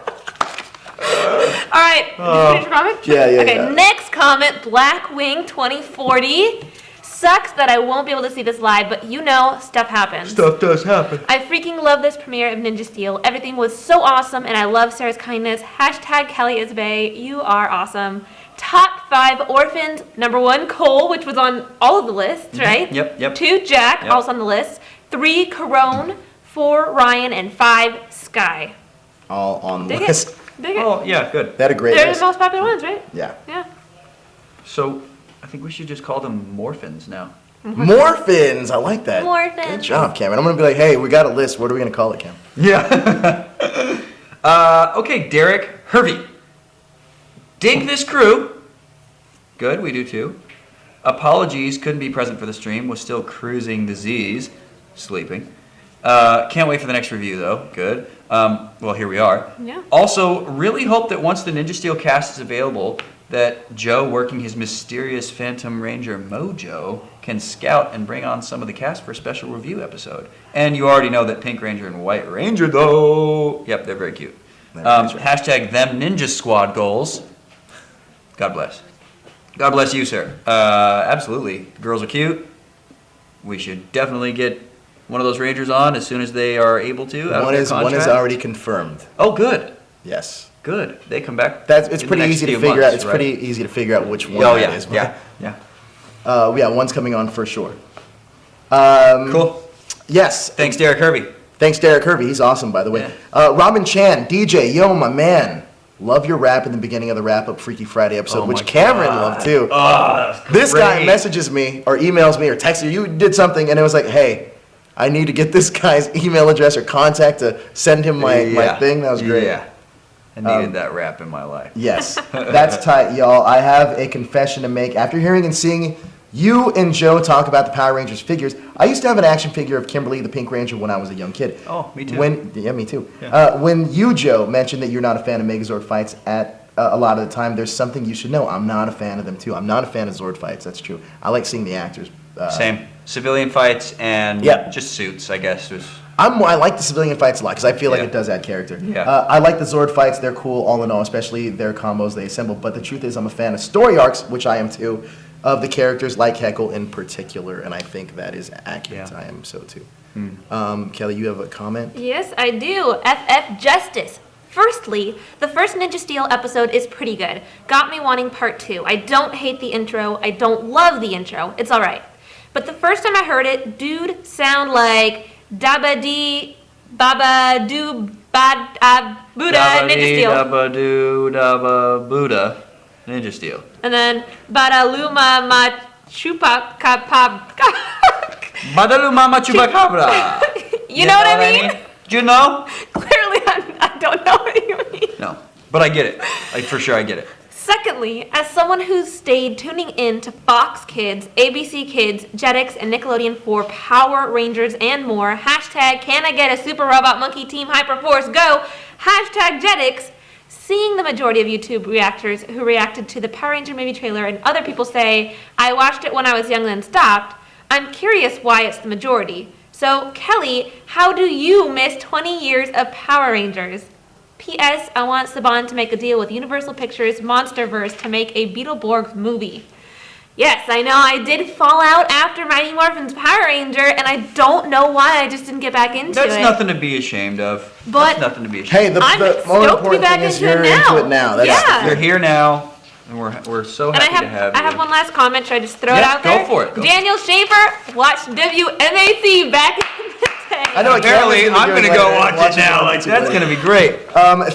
All right. Did you finish your comment? Yeah, Okay, yeah. next comment, Blackwing 2040. Sucks that I won't be able to see this live, but stuff happens. Stuff does happen. I freaking love this premiere of Ninja Steel. Everything was so awesome, and I love Sarah's kindness. Hashtag Kelly is Bae. You are awesome. Top 5 orphans. Number 1, Cole, which was on all of the lists, right? Yep. 2, Jack, Yep. also on the list. 3, Corone. 4, Ryan. And 5, Sky. All on the Dig list. it. Dig it. Oh, yeah, good. They had a great They're list. the most popular ones, right? Yeah. Yeah. So, I think we should just call them Morphins now. Morphins, I like that. Morphins. Good job, Cameron. I'm gonna be like, hey, we got a list. What are we gonna call it, Cam? Yeah. Okay, Derek Hervey. Dig this crew. Good, we do too. Apologies, couldn't be present for the stream. Was still cruising disease. Sleeping. Can't wait for the next review though. Good. Well, here we are. Yeah. Also, really hope that once the Ninja Steel cast is available, that Joe, working his mysterious Phantom Ranger mojo, can scout and bring on some of the cast for a special review episode. And you already know that Pink Ranger and White Ranger, though. Yep, they're very cute. Hashtag them Ninja Squad goals. God bless. God bless you, sir. Absolutely. Girls are cute. We should definitely get one of those Rangers on as soon as they are able to. out of One their is contract. already confirmed. Oh, good. Yes. Good. They come back. It's in the pretty next easy to few figure out. months, It's right? pretty easy to figure out which one Oh, that yeah. is. Yeah. Yeah, one's coming on for sure. Cool. Yes. Thanks, Derek Hervey. Thanks, Derek Hervey. He's awesome, by the way. Robin Chan, DJ, yo, my man. Love your rap in the beginning of the wrap-up Freaky Friday episode, Oh which my Cameron God. loved too. Oh, This guy great. messages me or emails me or texts me, you did something, and it was like, hey, I need to get this guy's email address or contact to send him my thing. That was great. Yeah. I needed that rap in my life. Yes, that's tight, y'all. I have a confession to make. After hearing and seeing you and Joe talk about the Power Rangers figures, I used to have an action figure of Kimberly the Pink Ranger when I was a young kid. Oh, me too. Me too. Yeah. When you, Joe, mentioned that you're not a fan of Megazord fights at a lot of the time, there's something you should know. I'm not a fan of them too. I'm not a fan of Zord fights. That's true. I like seeing the actors. Same. Civilian fights and Yeah. just suits, I guess. Was I like the civilian fights a lot because I feel like Yeah. it does add character. Yeah. I like the Zord fights. They're cool all in all, especially their combos they assemble. But the truth is I'm a fan of story arcs, which I am too, of the characters like Heckle in particular, and I think that is accurate. Yeah. I am so too. Kelly, you have a comment? Yes, I do. FF Justice. Firstly, the first Ninja Steel episode is pretty good. Got me wanting part 2. I don't hate the intro. I don't love the intro. It's alright. But the first time I heard it, dude sound like Dabba Dee Baba Doo Bad Buddha Ninja Steel. Dabba-doo, dabba Buddha Ninja Steel. And then Badaluma Ma Chupa Kapab. Badalu Mama Chupacabra. You know what I mean? Do you know? Clearly, I don't know what you mean. No. But I get it. For sure I get it. Secondly, as someone who's stayed tuning in to Fox Kids, ABC Kids, Jetix, and Nickelodeon for Power Rangers and more, hashtag can I get a Super Robot Monkey Team Hyperforce Go, hashtag Jetix, seeing the majority of YouTube reactors who reacted to the Power Ranger movie trailer and other people say, I watched it when I was young then stopped, I'm curious why it's the majority. So, Kelly, how do you miss 20 years of Power Rangers? P.S. I want Saban to make a deal with Universal Pictures Monsterverse to make a Beetleborgs movie. Yes, I know I did fall out after Mighty Morphin's Power Ranger, and I don't know why I just didn't get back into That's it. nothing to be ashamed of. But- That's nothing to be ashamed Hey, the I'm more stoked to be important back thing is into it you're now. into it now. That's Yeah. You're here now, and we're so And happy to have I you. have one last comment. Should I just throw it Yeah, out go there? for it, go. Daniel Schaefer watched WMAC back in the day. I know what Apparently, Cameron's I'm gonna gonna do go later. watch Watch it now. it Like later. that's gonna be great.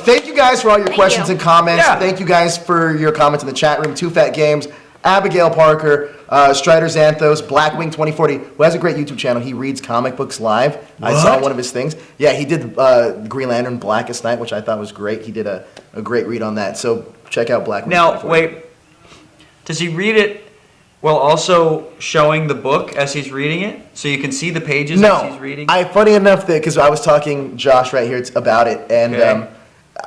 Thank you guys for all your questions you. and comments. Yeah. Thank you guys for your comments in the chat room. Two Fat Games, Abigail Parker, Strider Xanthos, Blackwing 2040, who has a great YouTube channel. He reads comic books live. I saw What? one of his things. Yeah, he did Green Lantern Blackest Night, which I thought was great. He did a great read on that. So check out Blackwing. Now, 2040. wait. Does he read it while also showing the book as he's reading it, so you can see the pages as he's No, reading? funny enough that because I was talking Josh right here about it, and Okay.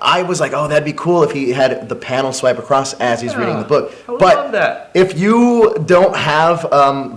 I was like, oh, that'd be cool if he had the panel swipe across as he's reading the book. I would But love that. if you don't have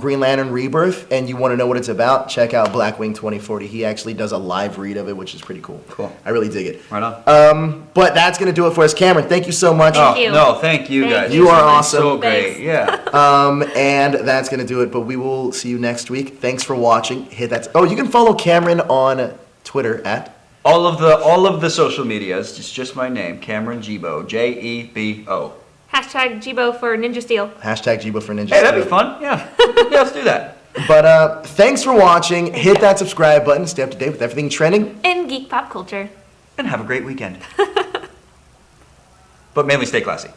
Green Lantern Rebirth and you want to know what it's about, check out Blackwing 2040. He actually does a live read of it, which is pretty cool. Cool. I really dig it. Right on. But that's gonna do it for us, Cameron. Thank you so much. Thank you. No, thank you Thank guys. you. You are so much. awesome. So great. Thanks. Yeah. And that's gonna do it. But we will see you next week. Thanks for watching. Hit that. Oh, you can follow Cameron on Twitter at. All of the social medias. It's just my name, Cameron Jebo. Jebo. Hashtag Jibo for Ninja Steel. Hashtag Jibo for Ninja. Hey, that'd be Steel. fun. Yeah. Yeah, let's do that. But thanks for watching. Hit that subscribe button. Stay up to date with everything trending. In geek pop culture. And have a great weekend. But mainly stay classy.